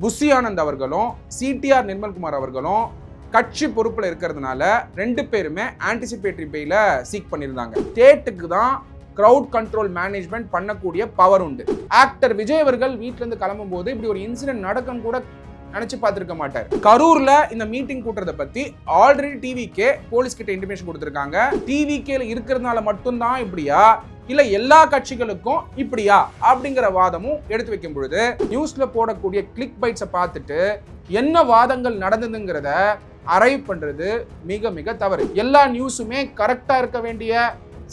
Bussy Anand அவர்களும் CTR Nirmalkumar அவர்களும் கட்சி பொறுப்பில் இருக்கிறதுனால ரெண்டு பேருமே ஆன்டிசிபேட்டரி பெயில சீக் பண்ணியிருந்தாங்க. ஸ்டேட்டுக்கு தான் கிரவுட் கண்ட்ரோல் மேனேஜ்மெண்ட் பண்ணக்கூடிய பவர் உண்டு. ஆக்டர் விஜய் அவர்கள் வீட்டில இருந்து கிளம்பும் போது இப்படி ஒரு இன்சிடென்ட் நடக்கும் கூட நினைச்சு பார்த்திருக்க மாட்டார். கரூர்ல இந்த மீட்டிங் கூட்டுறதை பத்தி ஆல்ரெடி டிவிகே போலீஸ் கிட்ட இன்டிமேஷன் கொடுத்திருக்காங்க. டிவிகேல இருக்கிறதுனால மட்டும்தான் இப்படியா இல்ல எல்லா கட்சிகளுக்கும் இப்படியா அப்படிங்கிற வாதமும் எடுத்து வைக்கும் பொழுது நியூஸ்ல போடக்கூடிய கிளிக் பைட்ஸை பார்த்துட்டு என்ன வாதங்கள் நடந்ததுங்கிறத அரைவ் பண்றது மிக மிக தவறு. எல்லா நியூஸுமே கரெக்டா இருக்க வேண்டிய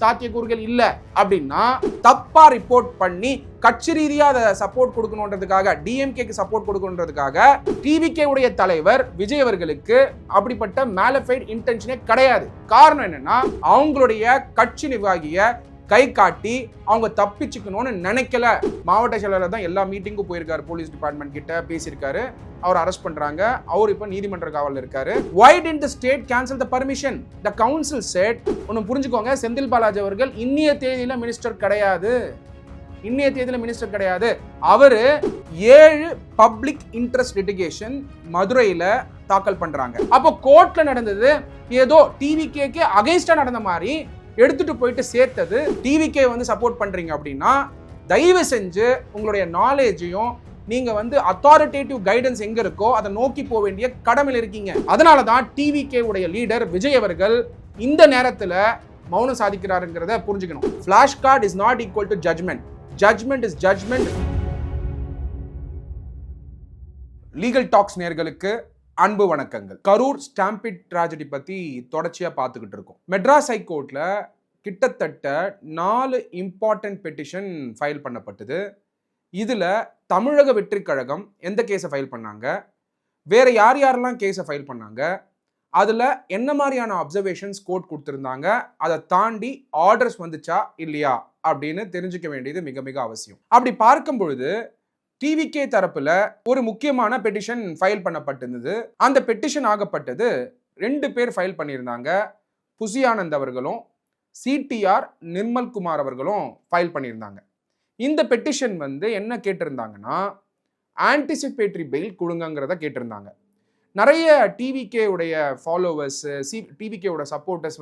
சாத்தியக்கூறுகள் இல்ல அப்படின்னா தப்பா ரிப்போர்ட் பண்ணி கட்சி ரீதியா அதை சப்போர்ட் கொடுக்கணுன்றதுக்காக டிஎம்கேக்கு சப்போர்ட் கொடுக்கணுன்றதுக்காக டிவிகே உடைய தலைவர் விஜய் அவர்களுக்கு அப்படிப்பட்ட மேலிஃபைட் இன்டென்ஷனே கிடையாது. காரணம் என்னன்னா அவங்களுடைய கட்சி நிர்வாகிய கை காட்டி அவங்க தப்பிச்சுக்கணும்னு நினைக்கல. மாவட்ட செயலாளர் தான் எல்லா மீட்டிங்கும் போயிருக்காரு, போலீஸ் டிபார்ட்மெண்ட் கிட்ட பேசியிருக்காரு, அவர் அரெஸ்ட் பண்றாங்க, அவர் இப்ப நீதிமன்ற காவலில் இருக்காரு. Why didn't the state cancel the permission? The council said, ஒன்னு புரிஞ்சுக்கோங்க, செந்தில் பாலாஜி அவர்கள் இன்னிய தேதியில மினிஸ்டர் கிடையாது. அவரு 7 பப்ளிக் இன்ட்ரெஸ்ட் லிட்டிகேஷன் மதுரையில தாக்கல் பண்றாங்க. அப்போ கோர்ட்ல நடந்தது ஏதோ டிவிகேக்கு அகைன்ஸ்டா நடந்த மாதிரி எடுத்துட்டு போயிட்டு சேர்த்தது. டிவிகே சப்போர்ட் பண்றீங்க அப்படின்னா தயவு செஞ்சு உங்களுடைய நாலேஜையும் நீங்க அத்தாரிட்டேட்டிவ் கைடன்ஸ் எங்க இருக்கோ அதை நோக்கி போக வேண்டிய கடமையில் இருக்கீங்க. அதனால தான் டிவிகே உடைய லீடர் விஜய் அவர்கள் இந்த நேரத்துல மௌனம் சாதிக்கிறாருங்கிறத புரிஞ்சுக்கணும். Flash card is not equal to judgement. Judgement is judgement. Legal talks நேயர்களுக்கு அன்பு வணக்கங்கள். கரூர் ஸ்டாம்பிட் ட்ராஜடி பத்தி தொடர்ச்சியா பார்த்துக்கிட்டு இருக்கோம். மெட்ராஸ் ஹைகோர்ட்ல கிட்டத்தட்ட 4 இம்பார்ட்டன்ட் பெட்டிஷன் ஃபைல் பண்ணப்பட்டது. இதுல தமிழக வெற்றி கழகம் எந்த கேஸை ஃபைல் பண்ணாங்க, வேற யாரெல்லாம் கேஸை ஃபைல் பண்ணாங்க, அதுல என்ன மாதிரியான அப்சர்வேஷன்ஸ் கோர்ட் கொடுத்திருந்தாங்க, அதை தாண்டி ஆர்டர்ஸ் வந்துச்சா இல்லையா அப்படின்னு தெரிஞ்சுக்க வேண்டியது மிக மிக அவசியம். அப்படி பார்க்கும் பொழுது டிவிகே தரப்புல ஒரு முக்கியமான பெட்டிஷன் ஃபைல் பண்ணப்பட்டிருந்தது. அந்த பெட்டிஷன் ஆகப்பட்டது 2 பேர் ஃபைல் பண்ணியிருந்தாங்க. புஷி ஆனந்த் அவர்களும் சிடிஆர் நிர்மல்குமார் அவர்களும் ஃபைல் பண்ணியிருந்தாங்க. இந்த பெட்டிஷன் என்ன கேட்டிருந்தாங்கன்னா ஆன்டிசிபேட்டரி பெயில் கொடுங்கங்கிறத கேட்டிருந்தாங்க. நிறைய டிவிகே உடைய ஃபாலோவர்ஸ், டிவிகே உடைய சப்போர்ட்டர்ஸ்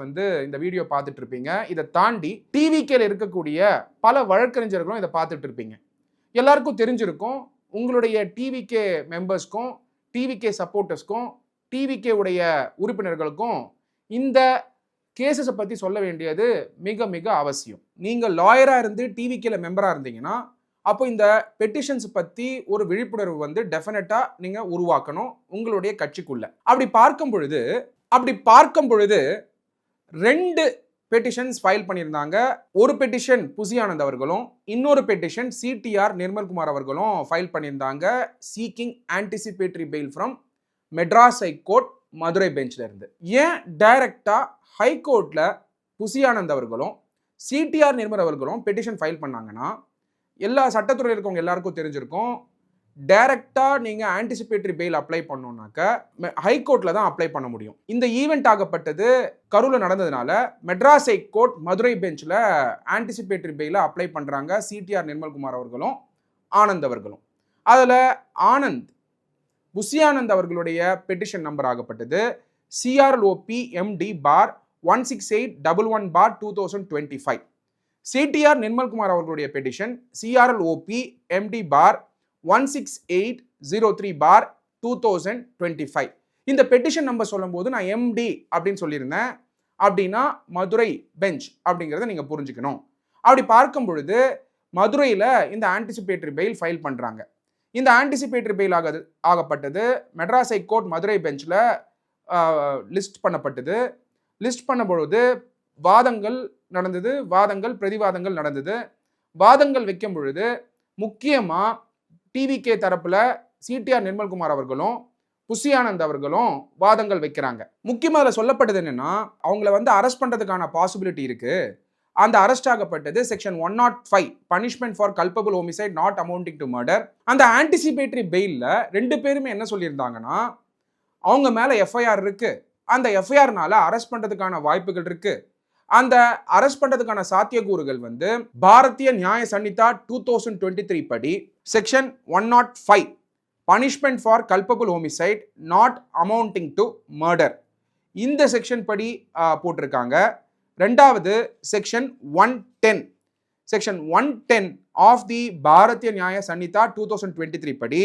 இந்த வீடியோ பார்த்துட்டு இருப்பீங்க. இதை தாண்டி டிவிகேல இருக்கக்கூடிய பல வழக்கறிஞர்களும் இதை பார்த்துட்டு இருப்பீங்க. எல்லாருக்கும் தெரிஞ்சிருக்கும், உங்களுடைய டிவிகே மெம்பர்ஸ்க்கும் டிவிகே சப்போர்ட்டர்ஸ்க்கும் டிவிகே உடைய உறுப்பினர்களுக்கும் இந்த கேசஸை பற்றி சொல்ல வேண்டியது மிக மிக அவசியம். நீங்கள் லாயராக இருந்து டிவிகேல மெம்பராக இருந்தீங்கன்னா அப்போ இந்த பெட்டிஷன்ஸ் பற்றி ஒரு விழிப்புணர்வு டெஃபினட்டாக நீங்கள் உருவாக்கணும் உங்களுடைய கட்சிக்குள்ள. அப்படி பார்க்கும் பொழுது 2 பெட்டிஷன்ஸ் ஃபைல் பண்ணியிருந்தாங்க. ஒரு பெட்டிஷன் புஷி ஆனந்த் அவர்களும் இன்னொரு பெட்டிஷன் சிடிஆர் நிர்மல்குமார் அவர்களும் ஃபைல் பண்ணியிருந்தாங்க. Seeking anticipatory fail from Madras high court Madurai பெஞ்சில் இருந்து. ஏன் டைரக்டா ஹைகோர்ட்ல புஷி ஆனந்த் அவர்களும் சிடிஆர் நிர்மல் அவர்களும் பெட்டிஷன் ஃபைல் பண்ணாங்கன்னா எல்லா சட்டத்துறையில் இருக்கவங்க எல்லாருக்கும் தெரிஞ்சிருக்கும், டைரக்டா நீங்க ஆன்டிசிபேட்டரி பெயில் அப்ளை பண்ணோம்னாக்க ஹைகோர்ட்ல தான் அப்ளை பண்ண முடியும். இந்த ஈவெண்ட் ஆகப்பட்டது கரூர்ல நடந்ததுனால மெட்ராஸ் ஹைகோர்ட் மதுரை பெஞ்சில் ஆன்டிசிபேட்டரி பெயில அப்ளை பண்றாங்க சிடிஆர் நிர்மல்குமார் அவர்களும் ஆனந்த் அவர்களும். அதுல ஆனந்த் புஷி ஆனந்த் அவர்களுடைய பெட்டிஷன் நம்பர் ஆகப்பட்டது CRLOP MD பார் 16811/2025. சிடிஆர் நிர்மல்குமார் அவர்களுடைய பெட்டிஷன் CRLOP MD பார் 16803/2025. இந்த பெட்டிஷன் நம்பர் சொல்லும் போது நான் MD அப்படின்னு சொல்லியிருந்தேன். அப்படின்னா மதுரை பெஞ்ச் அப்படிங்கிறத நீங்க புரிஞ்சுக்கணும். அப்படி பார்க்கும் பொழுது மதுரையில இந்த ஆன்டிசிபேட்டரி பெயில் ஃபைல் பண்றாங்க. இந்த ஆன்டிசிபேட்டரி பெயில் ஆகப்பட்டது மெட்ராஸ் ஹைகோர்ட் மதுரை பெஞ்சில் லிஸ்ட் பண்ணப்பட்டது. லிஸ்ட் பண்ண பொழுது வாதங்கள் நடந்தது, பிரதிவாதங்கள் நடந்தது. வாதங்கள் வைக்கும் பொழுது முக்கியமா டிவிகே தரப்புல சிடிஆர் நிர்மல்குமார் அவர்களும் புஷி ஆனந்த் அவர்களும் வாதங்கள் வைக்கிறாங்க. முக்கியமாக அதில் சொல்லப்பட்டது என்னன்னா, அவங்கள அரெஸ்ட் பண்றதுக்கான பாசிபிலிட்டி இருக்கு. அந்த அரெஸ்ட் ஆகப்பட்டது section 105 punishment for culpable homicide not amounting to murder. அந்த ஆன்டிசிபேட்டரி பெயில்ல 2 பேருமே என்ன சொல்லியிருந்தாங்கன்னா, அவங்க மேல எஃப்ஐஆர் இருக்கு, அந்த எஃப்ஐஆர்னால அரெஸ்ட் பண்றதுக்கான வாய்ப்புகள் இருக்கு, அந்த அரெஸ்ட் பண்றதுக்கான சாத்தியக்கூறுகள் பாரதிய நியாய சன்னிதா 2023 படி section 105 punishment for culpable homicide not amounting to murder. இந்த செக்ஷன் படி போட்டிருக்காங்க. ரெண்டாவது section 110 section 110 of the Bharatiya Nyaya Sanhita 2023 படி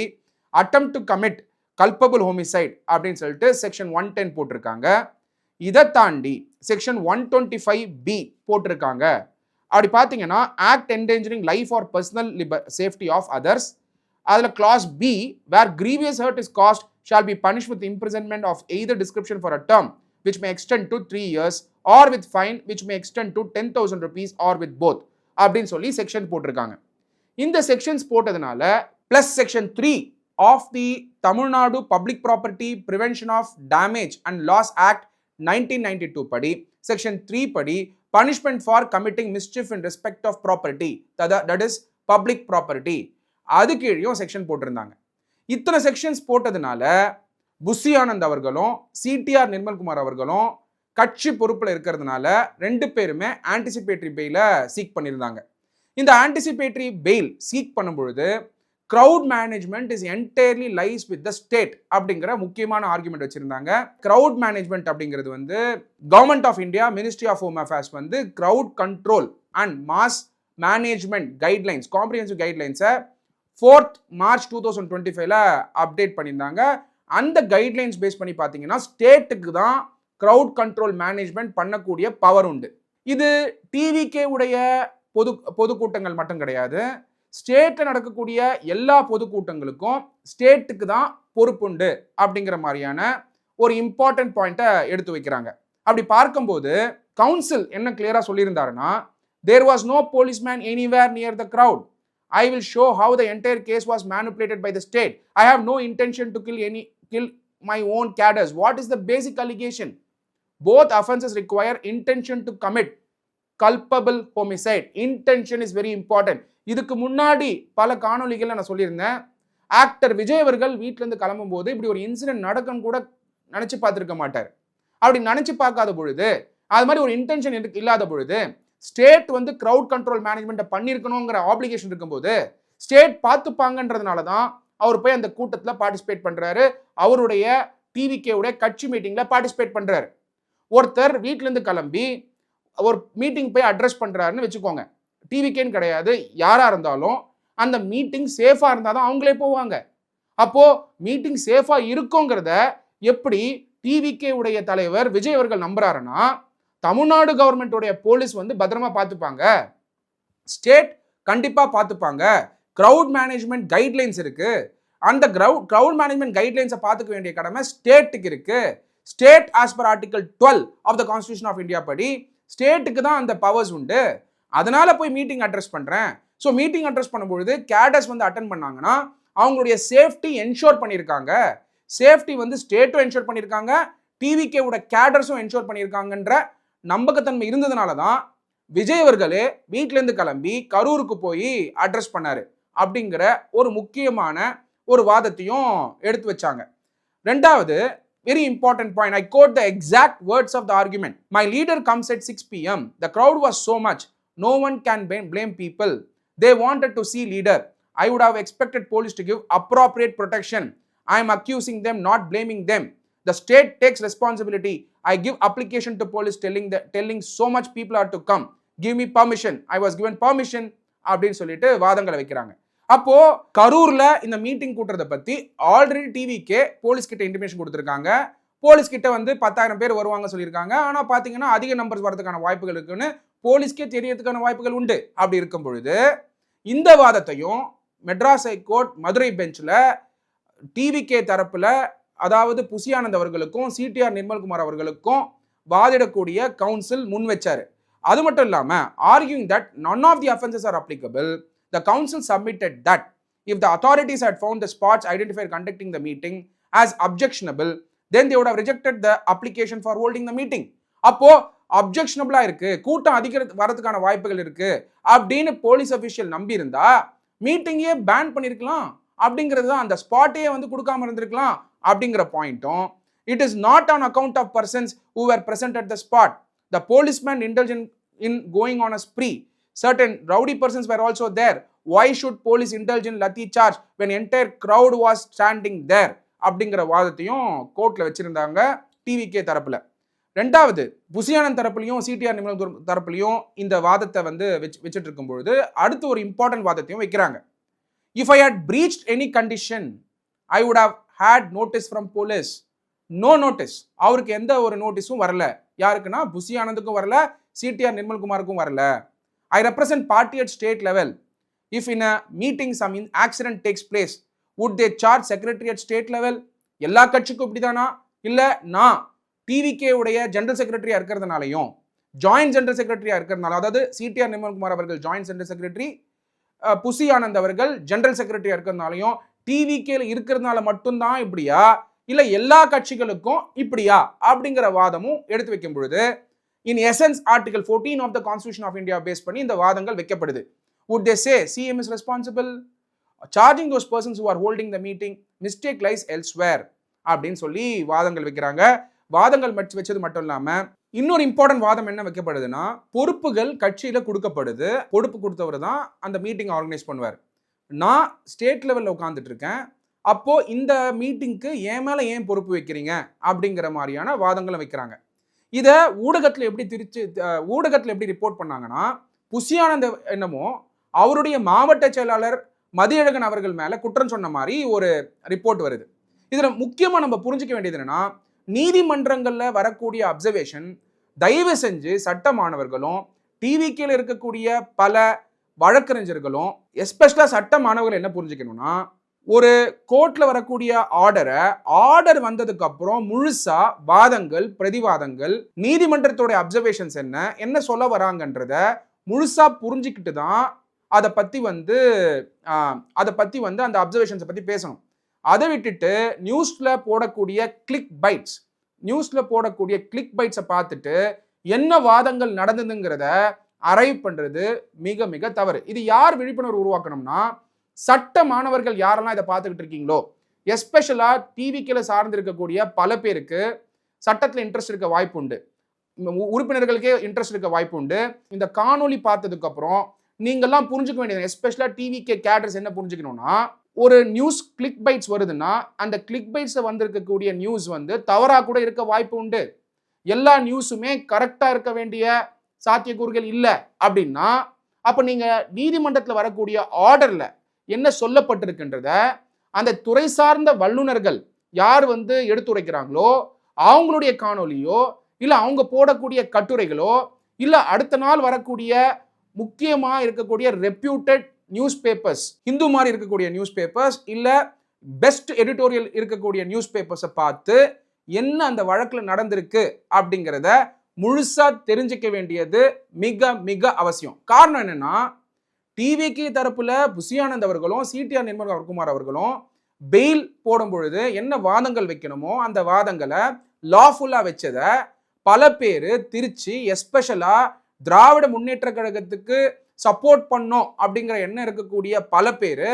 attempt to commit culpable homicide அப்படின்னு சொல்லிட்டு செக்ஷன் 110 போட்டிருக்காங்க. இதை தாண்டி செக்ஷன் 125B போட்டிருக்காங்க. அப்படி பார்த்தீங்கன்னா act endangering life or personal safety of others. அதில் clause B where grievous hurt is caused shall be punish with imprisonment of either description for a term which may extend to 3 years or with fine which may extend to 10,000 rupees or with both அப்படின்னு சொல்லி section போட்டிருக்காங்க. இந்த sections போட்டதுனால plus section 3 of the Tamil Nadu public property prevention of damage and loss act 1992 படி section 3 படி punishment for committing மிஸ்chief in respect of property, that is public property, அது கீழேயும் section போட்டிருந்தாங்க. இத்தனை செக்ஷன்ஸ் போட்டதுனால புஷி ஆனந்த் அவர்களும் சிடிஆர் நிர்மல்குமார் அவர்களும் கட்சி பொறுப்பில் இருக்கிறதுனால ரெண்டு பேருமே ஆன்டிசிபேட்டரி பெயிலை சீக் பண்ணியிருந்தாங்க. இந்த ஆன்டிசிபேட்டரி பெயில் சீக் பண்ணும் பொழுது crowd management is entirely lies with the state அப்படிங்கிற முக்கியமான ஆர்குமெண்ட் வச்சிருந்தாங்க. கிரவுட் மேனேஜ்மெண்ட் அப்படிங்கிறது வந்து government of India ministry of home affairs வந்து crowd control and mass management guidelines comprehensive கைட்லைன்ஸை 4th March 2025 அப்டேட் பண்ணியிருந்தாங்க. அந்த கைட்லைன்ஸ் பேஸ் பண்ணி பார்த்தீங்கன்னா ஸ்டேட்டுக்கு தான் கிரவுட் கண்ட்ரோல் மேனேஜ்மெண்ட் பண்ணக்கூடிய பவர் உண்டு. இது டிவிகே உடைய பொதுக்கூட்டங்கள் மட்டும் கிடையாது. ஸ்டேட்டில் நடக்கக்கூடிய எல்லா பொதுக்கூட்டங்களுக்கும் ஸ்டேட்டுக்கு தான் பொறுப்புண்டு அப்படிங்கிற மாதிரியான ஒரு இம்பார்ட்டன்ட் பாயிண்ட்டை எடுத்து வைக்கிறாங்க. அப்படி பார்க்கும்போது கவுன்சில் என்ன கிளியராக சொல்லியிருந்தாருன்னா, there was no policeman anywhere near the crowd. I will show how the entire case was manipulated by the state. I have no intention to kill my own cadres. What is the basic allegation? Both offenses require intention to commit culpable homicide. Intention is very important. இதுக்கு முன்னாடி பல காணொளிகளை நான் சொல்லியிருந்தேன். Actor Vijay அவர்கள் வீட்டிலேருந்து கிளம்பும் போது இப்படி ஒரு இன்சிடென்ட் நடக்கும் கூட நினச்சி பார்த்துருக்க மாட்டார். அப்படி நினச்சி பார்க்காத பொழுது, அது மாதிரி ஒரு இன்டென்ஷன் இல்லாத பொழுது ஸ்டேட் வந்து கிரவுட் கண்ட்ரோல் மேனேஜ்மெண்ட்டை பண்ணியிருக்கணுங்கிற ஆப்ளிகேஷன் இருக்கும்போது ஸ்டேட் பார்த்துப்பாங்கன்றதுனால தான் அவர் போய் அந்த கூட்டத்தில் பார்ட்டிசிபேட் பண்ணுறாரு. அவருடைய டிவிகேவுடைய கட்சி மீட்டிங்கில் பார்ட்டிசிபேட் பண்ணுறாரு. ஒருத்தர் வீட்டிலேருந்து கிளம்பி ஒரு மீட்டிங் போய் அட்ரஸ் பண்ணுறாருன்னு வச்சுக்கோங்க. டிவிகேன்னு கிடையாது, யாராக இருந்தாலும் அந்த மீட்டிங் சேஃபாக இருந்தால் தான் அவங்களே போவாங்க. அப்போது மீட்டிங் சேஃபாக இருக்குங்கிறத எப்படி டிவிகே உடைய தலைவர் விஜய் அவர்கள் நம்புறாருன்னா, தமிழ்நாடு கவர்மெண்ட்டுடைய போலீஸ் வந்து பத்திரமா பார்த்துப்பாங்க, ஸ்டேட் கண்டிப்பாக பார்த்துப்பாங்க, கிரவுட் மேனேஜ்மெண்ட் கைட்லைன்ஸ் இருக்கு, அந்த கிரவுட் மேனேஜ்மெண்ட் கைட்லைன்ஸை பார்த்துக்க வேண்டிய கடமை ஸ்டேட்டுக்கு இருக்கு. State as per article 12 of the constitution of India படி ஸ்டேட்டுக்கு தான் அந்த பவர்ஸ் உண்டு. அதனால போய் மீட்டிங் அட்ரஸ் பண்ணுறேன். ஸோ மீட்டிங் அட்ரஸ் பண்ணும்பொழுது கேடர்ஸ் வந்து அட்டன் பண்ணாங்கன்னா அவங்களுடைய சேஃப்டி என்ஷோர் பண்ணியிருக்காங்க. சேஃப்டி வந்து ஸ்டேட்டும் என்ஷோர் பண்ணியிருக்காங்க, டிவிகேவோட கேடர்ஸும் என்ஷோர் பண்ணியிருக்காங்கன்ற நம்பகத்தன்மை இருந்ததுனால தான் விஜய் அவர்களே வீட்டிலேருந்து கிளம்பி கரூருக்கு போய் அட்ரஸ் பண்ணாரு அப்படிங்கிற ஒரு முக்கியமான ஒரு வாதத்தையும் எடுத்து வச்சாங்க. ரெண்டாவது very important point, I quote the exact words of the argument. My leader comes at 6 p.m. The crowd was so much, no one can blame people. They wanted to see leader. I would have expected police to give appropriate protection. I am accusing them, not blaming them. The state takes responsibility. I give application to police telling so much people are to come. Give me permission. I was given permission அப்படின்னு சொல்லிட்டு வாதங்களை வைக்கிறாங்க. அப்போ கரூர்ல இந்த meeting கூட்டுறதை பத்தி already TVK police கிட்ட intimation கொடுத்துருக்காங்க. போலீஸ் கிட்ட வந்து 10,000 பேர் வருவாங்க சொல்லியிருக்காங்க. ஆனா பாத்தீங்கன்னா அதிக நம்பர்ஸ் வரதுக்கான வாய்ப்புகள் இருக்குன்னு போலீஸ்க்கே தெரியறதுக்கான வாய்ப்புகள் உண்டு. அப்படி இருக்கும் பொழுது இந்த வாதத்தையும் மெட்ராஸ் ஹைகோர்ட் மதுரை பெஞ்சில் டிவிகே தரப்புல, அதாவது புஷி ஆனந்த் அவர்களுக்கும் சிடிஆர் நிர்மல்குமார் அவர்களுக்கும் வாதிடக்கூடிய கவுன்சில் முன் வச்சாரு. அது மட்டும் இல்லாம arguing that none of the offenses are applicable. The council submitted that if the authorities had found the spots identified conducting the meeting as objectionable, then they would have rejected the application for holding the meeting. அப்போ அப்ஜெக்ஷனபிளா இருக்கு, கூட்டம் அதிக வரதுக்கான வாய்ப்புகள் இருக்கு அப்படின்னு police official நம்பி இருந்தா மீட்டிங்கே பேன் பண்ணிருக்கலாம் அப்படிங்கிறது தான், அந்த ஸ்பாட்டையே வந்து கொடுக்காம இருந்திருக்கலாம் அப்படிங்கிற பாயிண்ட்டும். It is not on account of persons who were present at the spot. The policeman indulged in going on a spree. Certain rowdy persons were also there why should police intelligence lathi charge when entire crowd was standing there அப்படிங்கிற வாதத்தையும் கோர்ட்ல வச்சிருந்தாங்க TVK தரப்புல. ரெண்டாவது Bussy Anand தரப்புலையும் CTR Nirmal தரப்புலையும் இந்த வாதத்தை வந்து வச்சுட்டு இருக்கும் பொழுது அடுத்து ஒரு இம்பார்ட்டன்ட் வாதத்தையும் வைக்கிறாங்க. If I had breached any condition I would have had notice from police. No notice. அவருக்கு எந்த ஒரு நோட்டீஸும் வரல. யாருக்குன்னா புசியானந்துக்கும் வரல, சிடிஆர் நிர்மல்குமாருக்கும் வரல. I represent party at state level. If in a meeting some accident takes place would they charge secretary at state level? எல்லா கட்சிக்கும் இப்படிதானா? இல்லை நான் டிவிகே உடைய ஜெனரல் செக்ரட்டரியா இருக்கிறதுனாலையும் ஜாயிண்ட் ஜெனரல் செக்ரட்டரியா இருக்கிறதுனால, அதாவது சிடிஆர் நிர்மல்குமார் அவர்கள் joint general secretary, Bussy Anand அவர்கள் ஜெனரல் செக்ரட்டரியா இருக்கிறதுனாலையும் டிவிகேல இருக்கிறதுனால மட்டும்தான் இப்படியா, இல்லை எல்லா கட்சிகளுக்கும் இப்படியா அப்படிங்கிற வாதமும் எடுத்து வைக்கும் பொழுது in essence article 14 of the constitution of India base பண்ணி இந்த வாதங்கள் வைக்கப்படுது. Would they say CM is responsible? Charging those persons who are holding the meeting, mistake lies elsewhere அப்படின்னு சொல்லி வாதங்கள் வைக்கிறாங்க. வாதங்கள் வச்சது மட்டும் இல்லாம இன்னொரு இம்பார்ட்டன்ட் வாதம் என்ன வைக்கப்படுதுன்னா, பொறுப்புகள் கட்சியில கொடுக்கப்படுது. பொறுப்பு கொடுத்தவர் தான் அந்த மீட்டிங் ஆர்கனைஸ் பண்ணுவார். நான் ஸ்டேட் லெவலில் உட்காந்துட்டு இருக்கேன், அப்போ இந்த மீட்டிங்க்கு என் மேல ஏன் பொறுப்பு வைக்கிறீங்க அப்படிங்கிற மாதிரியான வாதங்களும் வைக்கிறாங்க. இதை ஊடகத்தில் எப்படி ரிப்போர்ட் பண்ணாங்கன்னா, புசியானந்த என்னமோ அவருடைய மாவட்ட செயலாளர் மதியழகன் அவர்கள் மேல குற்றம் சொன்ன மாதிரி ஒரு ரிப்போர்ட் வருது. இதுல முக்கியமா நம்ம புரிஞ்சுக்க வேண்டியது என்னன்னா, நீதிமன்றங்கள்ல வரக்கூடிய அப்சர்வேஷன் தயவு செஞ்சு சட்ட மாணவர்களும் டிவிகேல இருக்கக்கூடிய பல வழக்கறிஞர்களும் எஸ்பெஷலா சட்ட மாணவர்கள் என்ன புரிஞ்சுக்கணும்னா, ஒரு கோர்ட்ல வரக்கூடிய ஆர்டர் வந்ததுக்கு அப்புறம் முழுசா வாதங்கள் பிரதிவாதங்கள் நீதிமன்றத்தோட அப்சர்வேஷன்ஸ் என்ன சொல்ல வராங்கன்றத முழுசா புரிஞ்சுக்கிட்டு தான் அதை பத்தி வந்து அந்த அப்சர்வேஷன்ஸை பத்தி பேசணும். அதை விட்டுட்டு நியூஸ்ல போடக்கூடிய கிளிக் பைட்ஸை பார்த்துட்டு என்ன வாதங்கள் நடந்ததுங்கிறத அரைவ் பண்றது மிக மிக தவறு. இது யார் விழிப்புணர்வு உருவாக்கணும்னா, சட்ட மாணவர்கள் யாரெல்லாம் இதை பார்த்துக்கிட்டு இருக்கீங்களோ, எஸ்பெஷலா டிவிகேல சார்ந்து இருக்கக்கூடிய பல பேருக்கு சட்டத்தில் இன்ட்ரெஸ்ட் இருக்க வாய்ப்பு உண்டு, உறுப்பினர்களுக்கே இன்ட்ரெஸ்ட் இருக்க வாய்ப்பு உண்டு. இந்த காணொலி பார்த்ததுக்கு அப்புறம் நீங்கெல்லாம் புரிஞ்சுக்க வேண்டியது, எஸ்பெஷலா டிவிகே கேடர்ஸ் என்ன புரிஞ்சுக்கணும்னா, ஒரு நியூஸ் கிளிக் பைட்ஸ் வருதுன்னா அந்த கிளிக் பைட்ஸ் வந்திருக்கக்கூடிய நியூஸ் வந்து தவறா கூட இருக்க வாய்ப்பு உண்டு. எல்லா நியூஸுமே கரெக்டா இருக்க வேண்டிய சாத்தியக்கூறுகள் இல்லை அப்படின்னா, அப்ப நீங்க நீதிமன்றத்தில் வரக்கூடிய ஆர்டர்ல என்ன சொல்லப்பட்டிருக்கின்றத அந்த துறை சார்ந்த வல்லுநர்கள் யார் வந்து எடுத்துரைக்கிறாங்களோ அவங்களுடைய காணொலியோ இல்ல அவங்க போடக்கூடிய கட்டுரைகளோ இல்ல அடுத்த நாள் வரக்கூடிய முக்கியமா இருக்கக்கூடிய ரெப்யூட்டட் நியூஸ் பேப்பர்ஸ், ஹிந்து மாதிரி இருக்கக்கூடிய நியூஸ் பேப்பர்ஸ் இல்ல பெஸ்ட் எடிட்டோரியல் இருக்கக்கூடிய நியூஸ் பேப்பர்ஸை பார்த்து என்ன அந்த வழக்கில் நடந்திருக்கு அப்படிங்கிறத முழுசா தெரிஞ்சுக்க வேண்டியது மிக மிக அவசியம். காரணம் என்னன்னா, டிவிகே தரப்புல புசியானந்த் அவர்களும் சிடிஆர் நிர்மல்குமார் அவர்களும் பெயில் போடும் பொழுது என்ன வாதங்கள் வைக்கணுமோ அந்த வாதங்களை லாஃபுல்லா வச்சத பல பேர் திருச்சி, எஸ்பெஷலா திராவிட முன்னேற்ற கழகத்துக்கு சப்போர்ட் பண்ணோம் அப்படிங்கிற எண்ணம் இருக்கக்கூடிய பல பேர்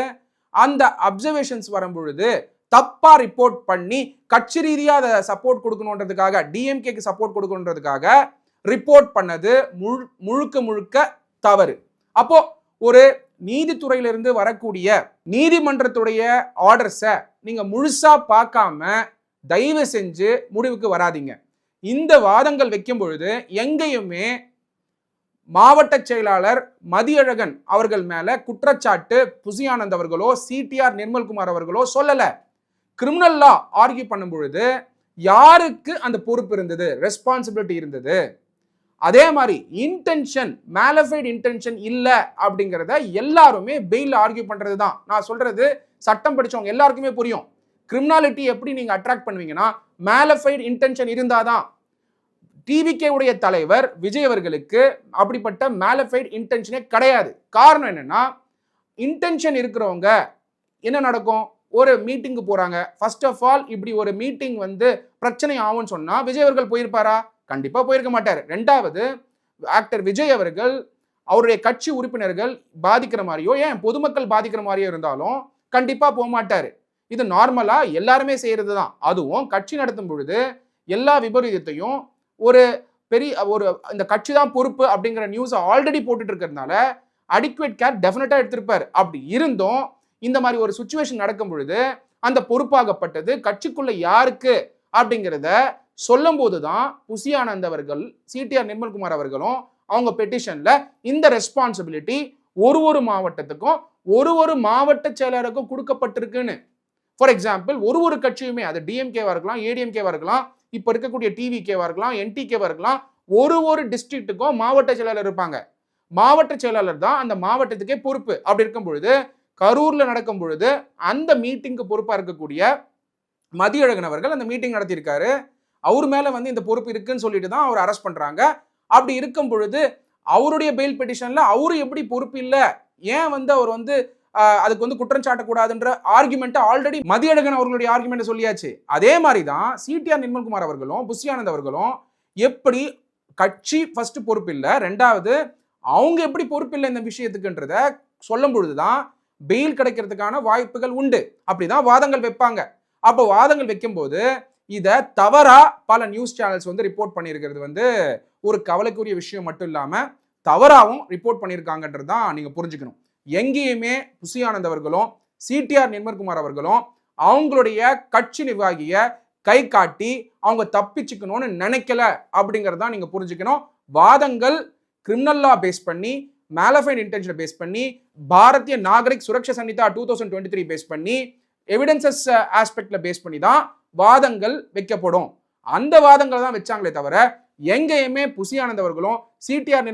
அந்த அப்சர்வேஷன்ஸ் வரும் பொழுது தப்பா ரிப்போர்ட் பண்ணி கட்சி ரீதியா அதை சப்போர்ட் கொடுக்கணுன்றதுக்காக, டிஎம்கேக்கு சப்போர்ட் கொடுக்கணுன்றதுக்காக ரிப்போர்ட் பண்ணது முழுக்க தவறு. அப்போ ஒரு நீதித்துறையிலிருந்து வரக்கூடிய நீதிமன்றத்துடைய ஆர்டர்ஸை நீங்க முழுசா பார்க்காம தயவு செஞ்சு முடிவுக்கு வராதீங்க. இந்த வாதங்கள் வைக்கும் பொழுது எங்கேயுமே மாவட்ட செயலாளர் மதியழகன் அவர்கள் மேல குற்றச்சாட்டு புசியானந்த் அவர்களோ சிடிஆர் நிர்மல்குமார் அவர்களோ சொல்லல. கிரிமினல் லா ஆர்கியூ பண்ணும் பொழுது யாருக்கு அந்த பொறுப்பு இருந்தது, ரெஸ்பான்சிபிலிட்டி இருந்தது, அதே மாதிரி இன்டென்ஷன், மேலஃபைட் இன்டென்ஷன் இல்ல அப்படிங்கிறத எல்லாருமே பெயில் ஆர்கியூ பண்றது தான். நான் சொல்றது சட்டம் படிச்சவங்க எல்லாருக்குமே புரியும். கிரிமினாலிட்டி எப்படி நீங்க அட்ராக்ட் பண்ணுவீங்கன்னா, மேலஃபைட் இன்டென்ஷன் இருந்தாதான். டிவிகே உடைய தலைவர் விஜய் அவர்களுக்கு அப்படிப்பட்ட மேலஃபைட் இன்டென்ஷனே கிடையாது. காரணம் என்னன்னா, இன்டென்ஷன் இருக்கிறவங்க என்ன நடக்கும், ஒரு மீட்டிங்கு போறாங்க. ஃபர்ஸ்ட் ஆஃப் ஆல் இப்படி ஒரு மீட்டிங் வந்து பிரச்சனை ஆகும்னு சொன்னா விஜய் அவர்கள் போயிருப்பாரா? கண்டிப்பா போயிருக்க மாட்டார். ரெண்டாவது, ஆக்டர் விஜய் அவர்கள் அவருடைய கட்சி உறுப்பினர்கள் பாதிக்கிற மாதிரியோ ஏன் பொதுமக்கள் பாதிக்கிற மாதிரியோ இருந்தாலும் கண்டிப்பா போக மாட்டாரு. இது நார்மலா எல்லாருமே செய்யறது தான். அதுவும் கட்சி நடத்தும் பொழுது எல்லா விபரீதத்தையும் ஒரு இந்த கட்சி தான் பொறுப்பு அப்படிங்கிற நியூஸ் ஆல்ரெடி போட்டுட்டு இருக்கிறதுனால அடிக்குவேட் கேர் டெஃபினட்டா எடுத்திருப்பார். அப்படி இருந்தும் இந்த மாதிரி ஒரு சுச்சுவேஷன் நடக்கும் பொழுது அந்த பொறுப்பாகப்பட்டது கட்சிக்குள்ள யாருக்கு அப்படிங்கிறத சொல்லும் போதுதான் புசி ஆனந்த் அவர்கள், சிடிஆர் நிர்மல்குமார் அவர்களும் அவங்க பெட்டிஷன்ல இந்த ரெஸ்பான்சிபிலிட்டி ஒரு மாவட்டத்துக்கும் ஒரு மாவட்ட செயலருக்கும் கொடுக்கப்பட்டிருக்குன்னு. ஃபார் எக்ஸாம்பிள் ஒரு கட்சியுமே, அது டிஎம்கேவா இருக்கலாம், ஏடிஎம்கேவா இருக்கலாம், இப்ப இருக்கக்கூடிய டிவிகேவா இருக்கலாம், என்டிகேவா இருக்கலாம், ஒரு டிஸ்ட்ரிக்ட்டுக்கும் மாவட்ட செயலாளர் இருப்பாங்க. மாவட்ட செயலாளர் தான் அந்த மாவட்டத்துக்கே பொறுப்பு. அப்படி இருக்கும் பொழுது கரூர்ல நடக்கும் பொழுது அந்த மீட்டிங்க்கு பொறுப்பா இருக்கக்கூடிய மதியழகன் அவர்கள் அந்த மீட்டிங் நடத்தியிருக்காரு. அவர் மேல வந்து இந்த பொறுப்பு இருக்குன்னு சொல்லிட்டு தான் அவர் அரெஸ்ட் பண்றாங்க. அப்படி இருக்கும் பொழுது அவருடைய பெயில் பெட்டிஷன்ல அவரு எப்படி பொறுப்பு இல்ல, ஏன் வந்து அவர் வந்து அதுக்கு வந்து குற்றம் சாட்டக்கூடாதுன்ற ஆர்குமெண்ட் ஆல்ரெடி மதியழகன் அவர்களுடைய ஆர்குமெண்ட் சொல்லியாச்சு. அதே மாதிரி தான் சிடிஆர் நிர்மல்குமார் அவர்களும் புசி ஆனந்த் அவர்களும் எப்படி கட்சி ஃபர்ஸ்ட் பொறுப்பு இல்ல, ரெண்டாவது அவங்க எப்படி பொறுப்பு இல்லை இந்த விஷயத்துக்குன்றத சொல்லும் பொழுதுதான் பெயில் கிடைக்கிறதுக்கான வாய்ப்புகள் உண்டு. அப்படிதான் வாதங்கள் வைப்பாங்க. அப்போ வாதங்கள் வைக்கும் போது இதை தவறா பல நியூஸ் சேனல்ஸ் வந்து ரிப்போர்ட் பண்ணியிருக்கிறது வந்து ஒரு கவலைக்குரிய விஷயம் மட்டும் இல்லாம தவறாவும் ரிப்போர்ட் பண்ணியிருக்காங்கன்றது தான் நீங்க புரிஞ்சுக்கணும். எங்கேயுமே புசி ஆனந்த் அவர்களும் சிடிஆர் நிர்மல்குமார் அவர்களும் அவங்களுடைய கட்சி நிர்வாகிய கை காட்டி அவங்க தப்பிச்சுக்கணும்னு நினைக்கல அப்படிங்கறத நீங்க புரிஞ்சுக்கணும். வாதங்கள் கிரிமினல் லா பேஸ் பண்ணி, மேலஃபைட் இன்டென்ஷனை பேஸ் பண்ணி, பாரதிய நாகரிக் சுரக்ஷா சன்னிதா 2023 பேஸ் பண்ணி, எவிடன்சஸ் ஆஸ்பெக்ட்ல பேஸ் பண்ணி தான் வாதங்கள் வைக்கப்படும். அந்த வாதங்களை தான் வச்சாங்களே தவிர எங்கேயுமே புசி ஆனந்த் அவர்களும் சிடிஆர்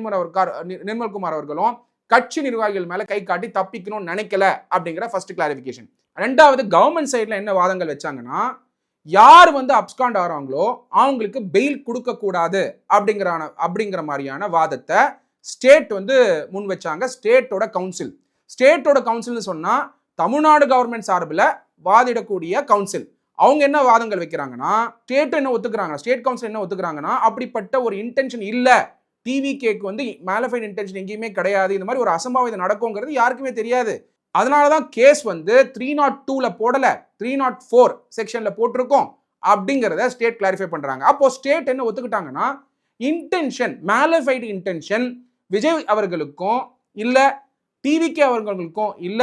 நிர்மல்குமார் அவர்களும் கட்சி நிர்வாகிகள் மேல கை காட்டி தப்பிக்கணும்னு நினைக்கல அப்படிங்கிற ஃபர்ஸ்ட் கிளாரிபிகேஷன். ரெண்டாவது, கவர்மெண்ட் சைட்ல என்ன வாதங்கள் வச்சாங்கன்னா, யார் வந்து அப்ஸ்காண்ட் ஆகிறாங்களோ அவங்களுக்கு பெயில் கொடுக்க கூடாது அப்படிங்கிற மாதிரியான வாதத்தை ஸ்டேட் வந்து முன் வச்சாங்க. ஸ்டேட்டோட கவுன்சில்னு சொன்னா தமிழ்நாடு கவர்மெண்ட் சார்பில் வாதிடக்கூடிய கவுன்சில். அவங்க என்ன வாதங்கள் வைக்கிறாங்கன்னா, ஸ்டேட் கவுன்சில் என்ன ஒத்துக்கிறாங்கன்னா, அப்படிப்பட்ட ஒரு இன்டென்ஷன் இல்ல, டிவிகேக்கு வந்து மேலஃபைட் இன்டென்ஷன் எங்கேயுமே கிடையாது, இந்த மாதிரி ஒரு அசம்பாவிதம் நடக்குங்கிறது யாருக்குமே தெரியாது. அதனாலதான் கேஸ் வந்து 302ல போடல, 304 செக்ஷன்ல போட்டிருக்கோம் அப்படிங்கிறத ஸ்டேட் கிளாரிஃபை பண்றாங்க. அப்போ ஸ்டேட் என்ன ஒத்துக்கிட்டாங்கன்னா, இன்டென்ஷன், மேலஃபைட் இன்டென்ஷன் விஜய் அவர்களுக்கும் இல்ல டிவிகே அவர்களுக்கும் இல்ல,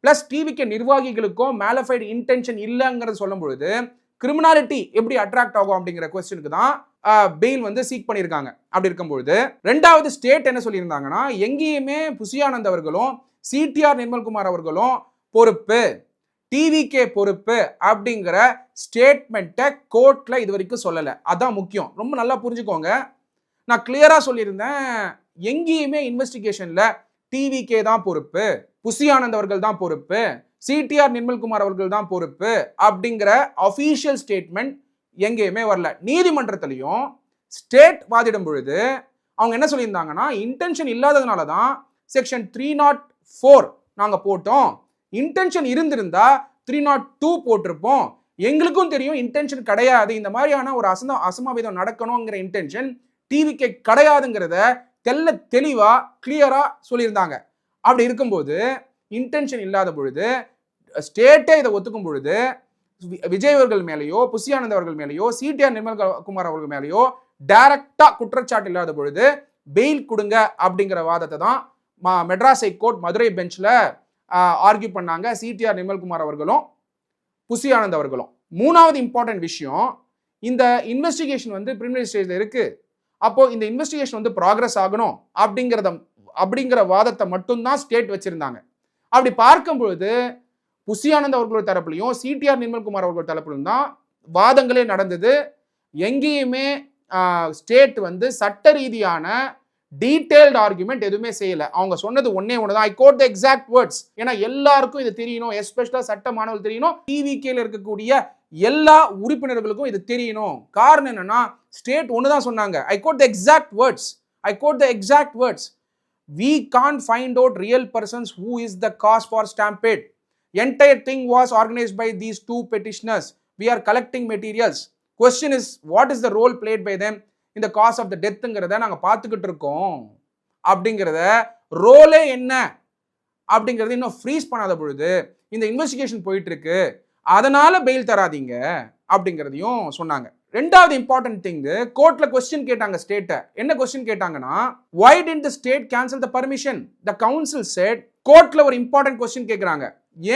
பிளஸ் டிவிகே நிர்வாகிகளுக்கும் மேலஃபைட் இன்டென்ஷன் இல்லைங்கிறது சொல்லும் பொழுது கிரிமினாலிட்டி எப்படி அட்ராக்ட் ஆகும் அப்படிங்கிற கொஸ்டினுக்கு தான் பெயில் வந்து சீக் பண்ணியிருக்காங்க. அப்படி இருக்கும்பொழுது ரெண்டாவது ஸ்டேட் என்ன சொல்லியிருந்தாங்கன்னா, எங்கேயுமே புசி ஆனந்த் அவர்களும் சிடிஆர் நிர்மல்குமார் அவர்களும் பொறுப்பு, டிவிகே பொறுப்பு அப்படிங்கிற ஸ்டேட்மெண்ட்டை கோர்ட்ல இது வரைக்கும் சொல்லலை. அதான் முக்கியம், ரொம்ப நல்லா புரிஞ்சுக்கோங்க. நான் கிளியரா சொல்லியிருந்தேன், எங்கேயுமே இன்வெஸ்டிகேஷன்ல டிவிகே தான் பொறுப்பு, புசி ஆனந்த் அவர்கள் தான் பொறுப்பு, சிடிஆர் நிர்மல்குமார் அவர்கள் தான் பொறுப்பு அப்படிங்கிற அஃபீஷியல் ஸ்டேட்மெண்ட் எங்கேயுமே வரல. நீதிமன்றத்திலையும் ஸ்டேட் வாதிடும் பொழுது அவங்க என்ன சொல்லியிருந்தாங்கன்னா, இன்டென்ஷன் இல்லாததுனால தான் செக்ஷன் 304 நாங்க போட்டோம், இன்டென்ஷன் இருந்திருந்தா 302 போட்டிருப்போம், எங்களுக்கும் தெரியும் இன்டென்ஷன் கிடையாது, இந்த மாதிரியான ஒரு அசம்பாவிதம் நடக்கணுங்கிற இன்டென்ஷன் டிவிக்கு கிடையாதுங்கிறத தெளிவா கிளியரா சொல்லியிருந்தாங்க. அப்படி இருக்கும்போது இன்டென்ஷன் இல்லாத பொழுது ஸ்டேட்டே இதை ஒத்துக்கும் பொழுது விஜய் அவர்கள் மேலேயோ, புசி ஆனந்த் அவர்கள் மேலேயோ, சிடிஆர் நிர்மல்குமார் அவர்கள் மேலேயோ டைரக்டா குற்றச்சாட்டு இல்லாத பொழுது பெயில் கொடுங்க அப்படிங்கிற வாதத்தை தான் மெட்ராஸ் ஹைகோர்ட் மதுரை பெஞ்ச்ல ஆர்கியூ பண்ணாங்க சிடிஆர் நிர்மல்குமார் அவர்களும் புசி ஆனந்த் அவர்களும். மூணாவது இம்பார்ட்டன்ட் விஷயம், இந்த இன்வெஸ்டிகேஷன் வந்து பிரிலிமினரி ஸ்டேஜ்ல இருக்கு. அப்போ இந்த இன்வெஸ்டிகேஷன் வந்து ப்ராக்ரஸ் ஆகணும் அப்படிங்கிற வாதத்தை மட்டும்தான் ஸ்டேட் வச்சிருந்தாங்க. அப்படி பார்க்கும் பொழுது புசி ஆனந்த் அவர்களோட தரப்புலையும் சிடிஆர் நிர்மல்குமார் அவர்களோட தரப்புலையும் தான் வாதங்களே நடந்தது. எங்கேயுமே ஸ்டேட் வந்து சட்ட ரீதியான டீடைல்டு ஆர்குமெண்ட் எதுவுமே செய்யல. அவங்க சொன்னது ஒன்னே ஒண்ணுதான், ஐ கோட் தி எக்ஸாக்ட் வேர்ட்ஸ். ஏன்னா எல்லாருக்கும் இது தெரியணும், எஸ்பெஷலா சட்ட மாணவர்கள் தெரியணும், டிவிகேல இருக்கக்கூடிய எல்லா உறுப்பினர்களுக்கும் இது தெரியணும். காரணம் என்னன்னா, ஸ்டேட் ஒண்ணுதான் சொன்னாங்க, I quote the exact words, we can't find out real persons who is the cause for stampede. Entire thing was organized by these two petitioners. We are collecting materials. Question is, what is the role played by them in the cause of the deathங்கிறத நாங்க பார்த்துக்கிட்டு இருக்கோம். அப்படிங்கிறத ரோலே என்ன அப்படிங்கிறது இன்னும் freeze பண்ணாத பொழுது இந்த இன்வெஸ்டிகேஷன் போயிட்டு இருக்கு, அதனால பெயில் தராதீங்க அப்படிங்கிறதையும் சொன்னாங்க. ரெண்டாவது இம்பார்ட்டன்ட் திங், கோர்ட்ல கொஸ்டின் கேட்டாங்க ஸ்டேட்டை. என்ன கொஸ்டின் கேட்டாங்கன்னா, why didn't the state cancel the permission? The council said, கோர்ட்ல ஒரு இம்பார்ட்டன்ட் கொஸ்டின் கேட்குறாங்க,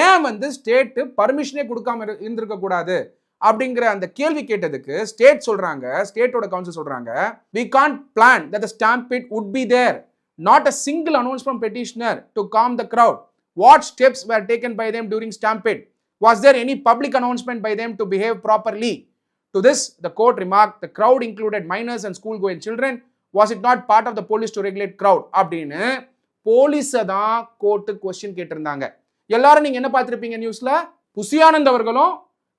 ஏன் வந்து ஸ்டேட் பர்மிஷனே கொடுக்காம இருந்திருக்க கூடாது அப்படிங்கிற அந்த கேள்வி கேட்டதுக்கு ஸ்டேட் சொல்றாங்க, ஸ்டேட்டோட கவுன்சில் சொல்றாங்க, we can't plan that the stampede would be there, not a single announcement from petitioner to calm the crowd. What steps were taken by them during stampede? Was there any public announcement by them to behave properly? To this, the court remarked, the crowd included minors and school-going children. Was it not part of the police to regulate crowd? அப்படின்னு போலீஸை தான் court question கேட்டிருந்தாங்க. எல்லாரும் நீங்க என்ன பார்த்திருப்பீங்க நியூஸ்ல, புசியானந்த் அவர்களும்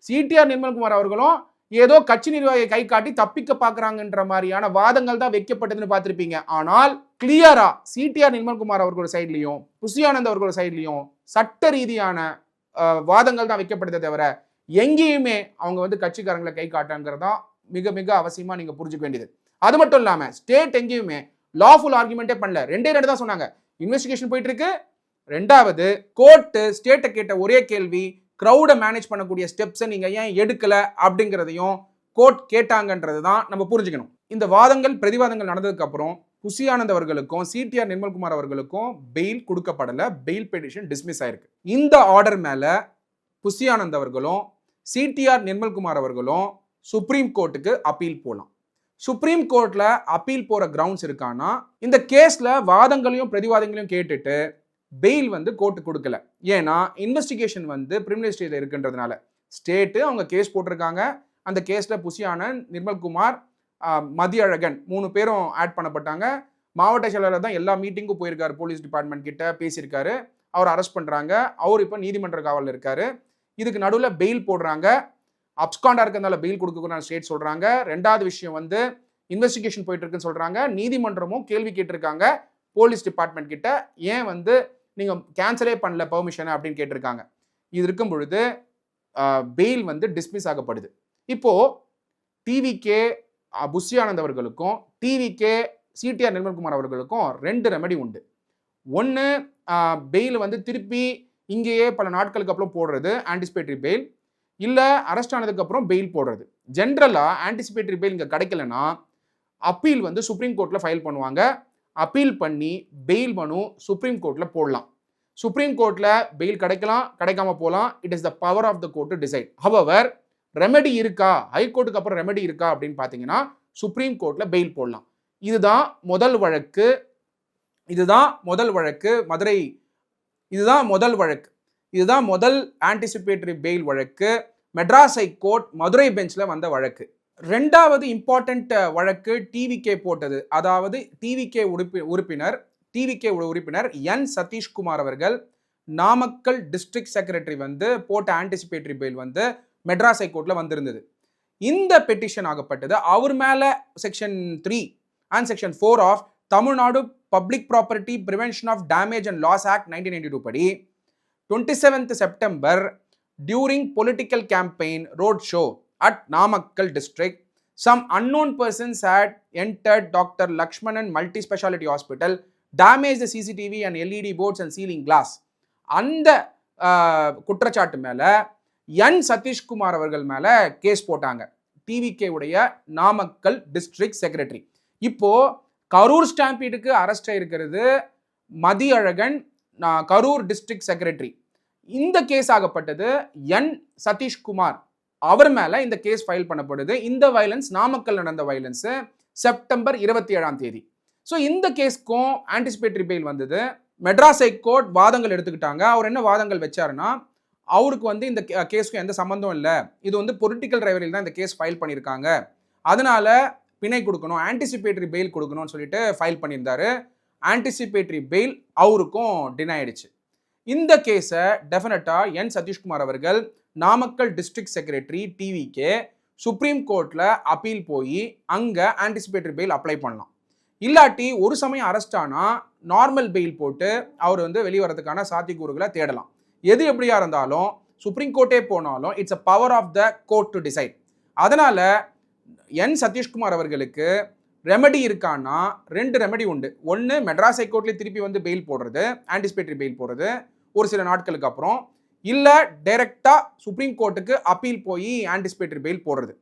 சிடிஆர் நிர்மல்குமார் அவர்களும் ஏதோ கட்சி நிர்வாகியை கை காட்டி தப்பிக்க பார்க்கறாங்கன்ற மாதிரியான வாதங்கள் தான் வைக்கப்பட்டதுன்னு பார்த்திருப்பீங்க. ஆனால் கிளியரா சிடிஆர் நிர்மல்குமார் அவர்களோட சைட்லையும் புசியானந்த் அவர்களோட சைட்லையும் சட்ட ரீதியான வாதங்கள் தான் வைக்கப்பட்டதே தவிர எங்கேயுமே அவங்க வந்து கட்சிக்காரங்களை கை காட்டாங்கிறதா மிக மிக அவசியமா நீங்க புரிஞ்சுக்க வேண்டியது. அது மட்டும் இல்லாம ஸ்டேட் எங்கேயுமே லாஃபுல் ஆர்குமெண்டே பண்ணல. ரெண்டே தான் சொன்னாங்க, இன்வெஸ்டிகேஷன் போயிட்டு இருக்கு. ரெண்டாவது, கோர்ட்டு ஸ்டேட்டை கேட்ட ஒரே கேள்வி, கிரௌடை மேனேஜ் பண்ணக்கூடிய ஸ்டெப்ஸை நீங்க ஏன் எடுக்கல அப்படிங்கிறதையும் கோர்ட் கேட்டாங்கன்றது தான் நம்ம புரிஞ்சுக்கணும். இந்த வாதங்கள் பிரதிவாதங்கள் நடந்ததுக்கு அப்புறம் புசியானந்த் அவர்களுக்கும் சிடிஆர் நிர்மல்குமார் அவர்களுக்கும் பெயில் கொடுக்கப்படல. பெயில் பெட்டிஷன் டிஸ்மிஸ் ஆயிருக்கு. இந்த ஆர்டர் மேல புசியானந்த் அவர்களும் சிடிஆர் நிர்மல்குமார் அவர்களும் சுப்ரீம் கோர்ட்டுக்கு அப்பீல் போகலாம். சுப்ரீம் கோர்ட்ல அப்பீல் போற கிரவுண்ட்ஸ் இருக்கானா, இந்த கேஸ்ல வாதங்களையும் பிரதிவாதங்களையும் கேட்டுட்டு பெயில் வந்து கோர்ட்டு கொடுக்கல. ஏன்னா இன்வெஸ்டிகேஷன் வந்து பிரிமினரி ஸ்டேஜ்ல இருக்குன்றதுனால ஸ்டேட்டு அவங்க கேஸ் போட்டிருக்காங்க. அந்த கேஸ்ல புசியானந்த், நிர்மல்குமார், மதியழகன் 3 பேரும் ஆட் பண்ணப்பட்டாங்க. மாவட்ட செயலாளர் தான் எல்லா மீட்டிங்கும் போயிருக்காரு, போலீஸ் டிபார்ட்மெண்ட் கிட்ட பேசியிருக்காரு. அவர் அரெஸ்ட் பண்றாங்க. அவர் இப்போ நீதிமன்ற காவலில் இருக்காரு. இதுக்கு நடுவில் பெயில் போடுறாங்க. அப்ஸ்காண்டா இருக்கிறதுனால பெயில் கொடுக்கணும் ஸ்டேட் சொல்றாங்க. ரெண்டாவது விஷயம் வந்து இன்வெஸ்டிகேஷன் போயிட்டு இருக்குன்னு சொல்றாங்க. நீதிமன்றமும் கேள்வி கேட்டிருக்காங்க போலீஸ் டிபார்ட்மெண்ட் கிட்ட, ஏன் வந்து நீங்க கேன்சலே பண்ணல பெர்மிஷன் அப்படின்னு கேட்டிருக்காங்க. இது இருக்கும் பொழுது பெயில் வந்து டிஸ்மிஸ் ஆகப்படுது. இப்போ டிவிகே புசியானந்த் அவர்களுக்கும் டிவிகே சிடிஆர் நிர்மல்குமார் அவர்களுக்கும் 2 ரெமெடி உண்டு. ஒன்று, பெயில் வந்து திருப்பி இங்கேயே பல நாட்களுக்கு அப்புறம் போடுறது ஆன்டிசிபேட்டரி பெயில், இல்லை அரெஸ்ட் ஆனதுக்கு அப்புறம் பெயில் போடுறது. ஜென்ரலாக ஆன்டிசிபேட்டரி பெயில் இங்கே கிடைக்கலன்னா அப்பீல் வந்து சுப்ரீம் கோர்ட்டில் ஃபைல் பண்ணுவாங்க. அப்பீல் பண்ணி பெயில் மனு சுப்ரீம் கோர்ட்டில் போடலாம். சுப்ரீம் கோர்ட்டில் பெயில் கிடைக்கலாம், கிடைக்காம போகலாம். It is the power of the court to decide. However remedy இருக்கா, ஹைகோர்ட்டுக்கு அப்புறம் ரெமெடி இருக்கா அப்படின்னு பார்த்தீங்கன்னா சுப்ரீம் கோர்ட்டில் பெயில் போடலாம். இதுதான் முதல் வழக்கு. மதுரை. இதுதான் முதல் ஆன்டிசிபேட்டரி பெயில் வழக்கு. மெட்ராஸ் ஹைகோர்ட் மதுரை பெஞ்சில் வந்த வழக்கு. ரெண்டாவது இம்பார்ட்டன்ட் வழக்கு டிவிகே போட்டது. அதாவது டிவிகே உறுப்பினர் என் சதீஷ்குமார் அவர்கள் நாமக்கல் டிஸ்ட்ரிக்ட் செக்ரட்டரி வந்து போட்ட ஆன்டிசிபேட்டரி பெயில் வந்து மெட்ராஸ் ஹைகோர்ட்ல வந்திருந்தது. இந்த பெட்டிஷன் ஆகப்பட்டது அவர் மேல section 3 and section 4 of Tamil Nadu public property prevention of damage and loss act 1992 படி 27th September during political campaign road show at Namakkal district, some unknown persons had entered Dr. Lakshmanan multi-speciality hospital, damaged the CCTV and LED boards and ceiling glass. அந்த குற்றச்சாட்டு மேல என் சதீஷ்குமார் அவர்கள் மேல case போட்டாங்க TVK உடைய Namakkal district secretary. இப்போ கரூர் ஸ்டாம்பீடுக்கு arrest ஆயிருக்கிறது மதியழகன், கரூர் டிஸ்ட்ரிக்ட் செக்ரட்டரி. இந்த கேஸ் ஆகப்பட்டது என் சதீஷ்குமார் அவர் மேல இந்த கேஸ் ஃபைல் பண்ணப்படுது. இந்த வயலன்ஸ் நாமக்கல் நடந்த வயலன்ஸ் செப்டம்பர் 27ஆம் தேதி. ஸோ இந்த கேஸ்க்கும் ஆன்டிசிபேட்டரி பெயில் வந்தது. மெட்ராஸ் ஹைகோர்ட் வாதங்கள் எடுத்துக்கிட்டாங்க. அவர் என்ன வாதங்கள் வச்சாருன்னா, அவருக்கு வந்து இந்த கேஸ்க்கும் எந்த சம்பந்தம் இல்லை, இது வந்து பொலிட்டிக்கல் ரைவலில் தான் இந்த கேஸ் ஃபைல் பண்ணியிருக்காங்க, அதனால பிணை கொடுக்கணும், ஆன்டிசிபேட்டரி பெயில் கொடுக்கணும்னு சொல்லிட்டு ஃபைல் பண்ணியிருந்தாரு. ஆன்டிசிபேட்டரி பெயில் அவருக்கும் டினை ஆயிடுச்சு. இந்த கேஸை டெஃபினட்டாக என் சதீஷ்குமார் அவர்கள் Namakkal district secretary TVK supreme கோர்ட்டில் அப்பீல் போய் அங்கே ஆன்டிசிபேட்டரி பெயில் அப்ளை பண்ணலாம். இல்லாட்டி ஒரு சமயம் அரெஸ்ட் ஆனால் நார்மல் பெயில் போட்டு அவர் வந்து வெளிவரதுக்கான சாத்தியக்கூறுகளை தேடலாம். எது எப்படியா இருந்தாலும் சுப்ரீம் கோர்ட்டே போனாலும் it's a power of the court to decide. அதனால் என் சதீஷ்குமார் அவர்களுக்கு ரெமெடி இருக்கான்னா 2 ரெமெடி உண்டு. ஒன்று, மெட்ராஸ் ஹைகோர்ட்லேயே திருப்பி வந்து பெயில் போடுறது, ஆன்டிசிபேட்டரி பெயில் போடுறது ஒரு சில நாட்களுக்கு அப்புறம், இல்லை டைரக்டாக சுப்ரீம் கோர்ட்டுக்கு அப்பீல் போய் ஆன்டிசிபேட்டரி பெயில் போடுறது.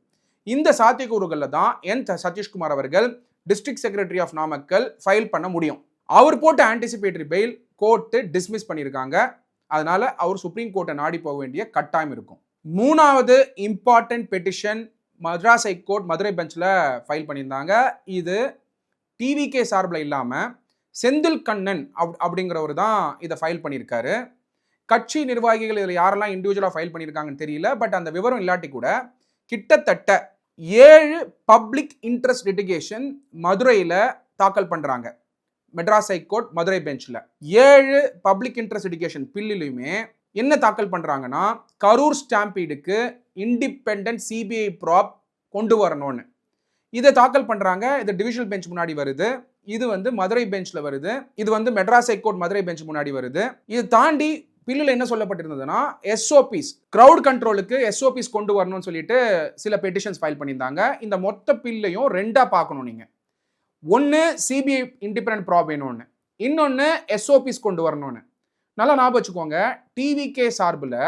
இந்த சாத்தியக்கூறுகளில் தான் என் சதீஷ்குமார் அவர்கள் district secretary of Namakkal file பண்ண முடியும். அவர் போட்ட ஆன்டிசிபேட்டரி பெயில் கோர்ட்டு டிஸ்மிஸ் பண்ணியிருக்காங்க. அதனால அவர் சுப்ரீம் கோர்ட்டை நாடி போக வேண்டிய கட்டாயம் இருக்கும். மூணாவது இம்பார்ட்டன்ட் பெட்டிஷன் மദ്രാஸ் ஹைகோர்ட் மதுரை பெஞ்சில் ஃபைல் பண்ணியிருந்தாங்க. இது டிவிகே சார்பில் இல்லாமல் செந்தில் கண்ணன் அப்படிங்கிறவர் தான் இதை ஃபைல் பண்ணியிருக்காரு. கட்சி நிர்வாகிகள் இதில் யாரெல்லாம் இண்டிவிஜுவலாக ஃபைல் பண்ணியிருக்காங்கன்னு தெரியல. பட் அந்த விவரம் இல்லாட்டி கூட கிட்டத்தட்ட 7 பப்ளிக் இன்ட்ரெஸ்ட் லிட்டிகேஷன் மதுரையில் தாக்கல் பண்ணுறாங்க. மெட்ராஸ் ஹைகோர்ட் மதுரை பெஞ்சில் 7 பப்ளிக் இன்ட்ரெஸ்ட் லிட்டிகேஷன் பில்லிலுமே என்ன தாக்கல் பண்ணுறாங்கன்னா, கரூர் ஸ்டாம்பீடுக்கு இண்டிபெண்டன்ட் சிபிஐ ப்ராப் கொண்டு வரணும்னு இதை தாக்கல் பண்ணுறாங்க. இது டிவிஷனல் பெஞ்ச் முன்னாடி வருது. இது மதுரை பெஞ்சில் வருது. இது மெட்ராஸ் ஹைகோர்ட் மதுரை பெஞ்ச் முன்னாடி வருது. இது தாண்டி பில்லில் என்ன சொல்லப்பட்டிருந்ததுன்னா, எஸ்ஓபிஸ் கிரவுட் கண்ட்ரோலுக்கு எஸ்ஓபிஸ் கொண்டு வரணும்னு சொல்லிட்டு சில பெட்டிஷன்ஸ் ஃபைல் பண்ணியிருந்தாங்க. இந்த மொத்த பில்லையும் ரெண்டாக பார்க்கணும் நீங்கள். ஒன்று சிபிஐ இண்டிபெண்டன்ட் ப்ராப் வேணும்னு, இன்னொன்று எஸ்ஓபிஸ் கொண்டு வரணும்னு. நல்லா ஞாபகம் வச்சுக்கோங்க. டிவிகே சார்பில்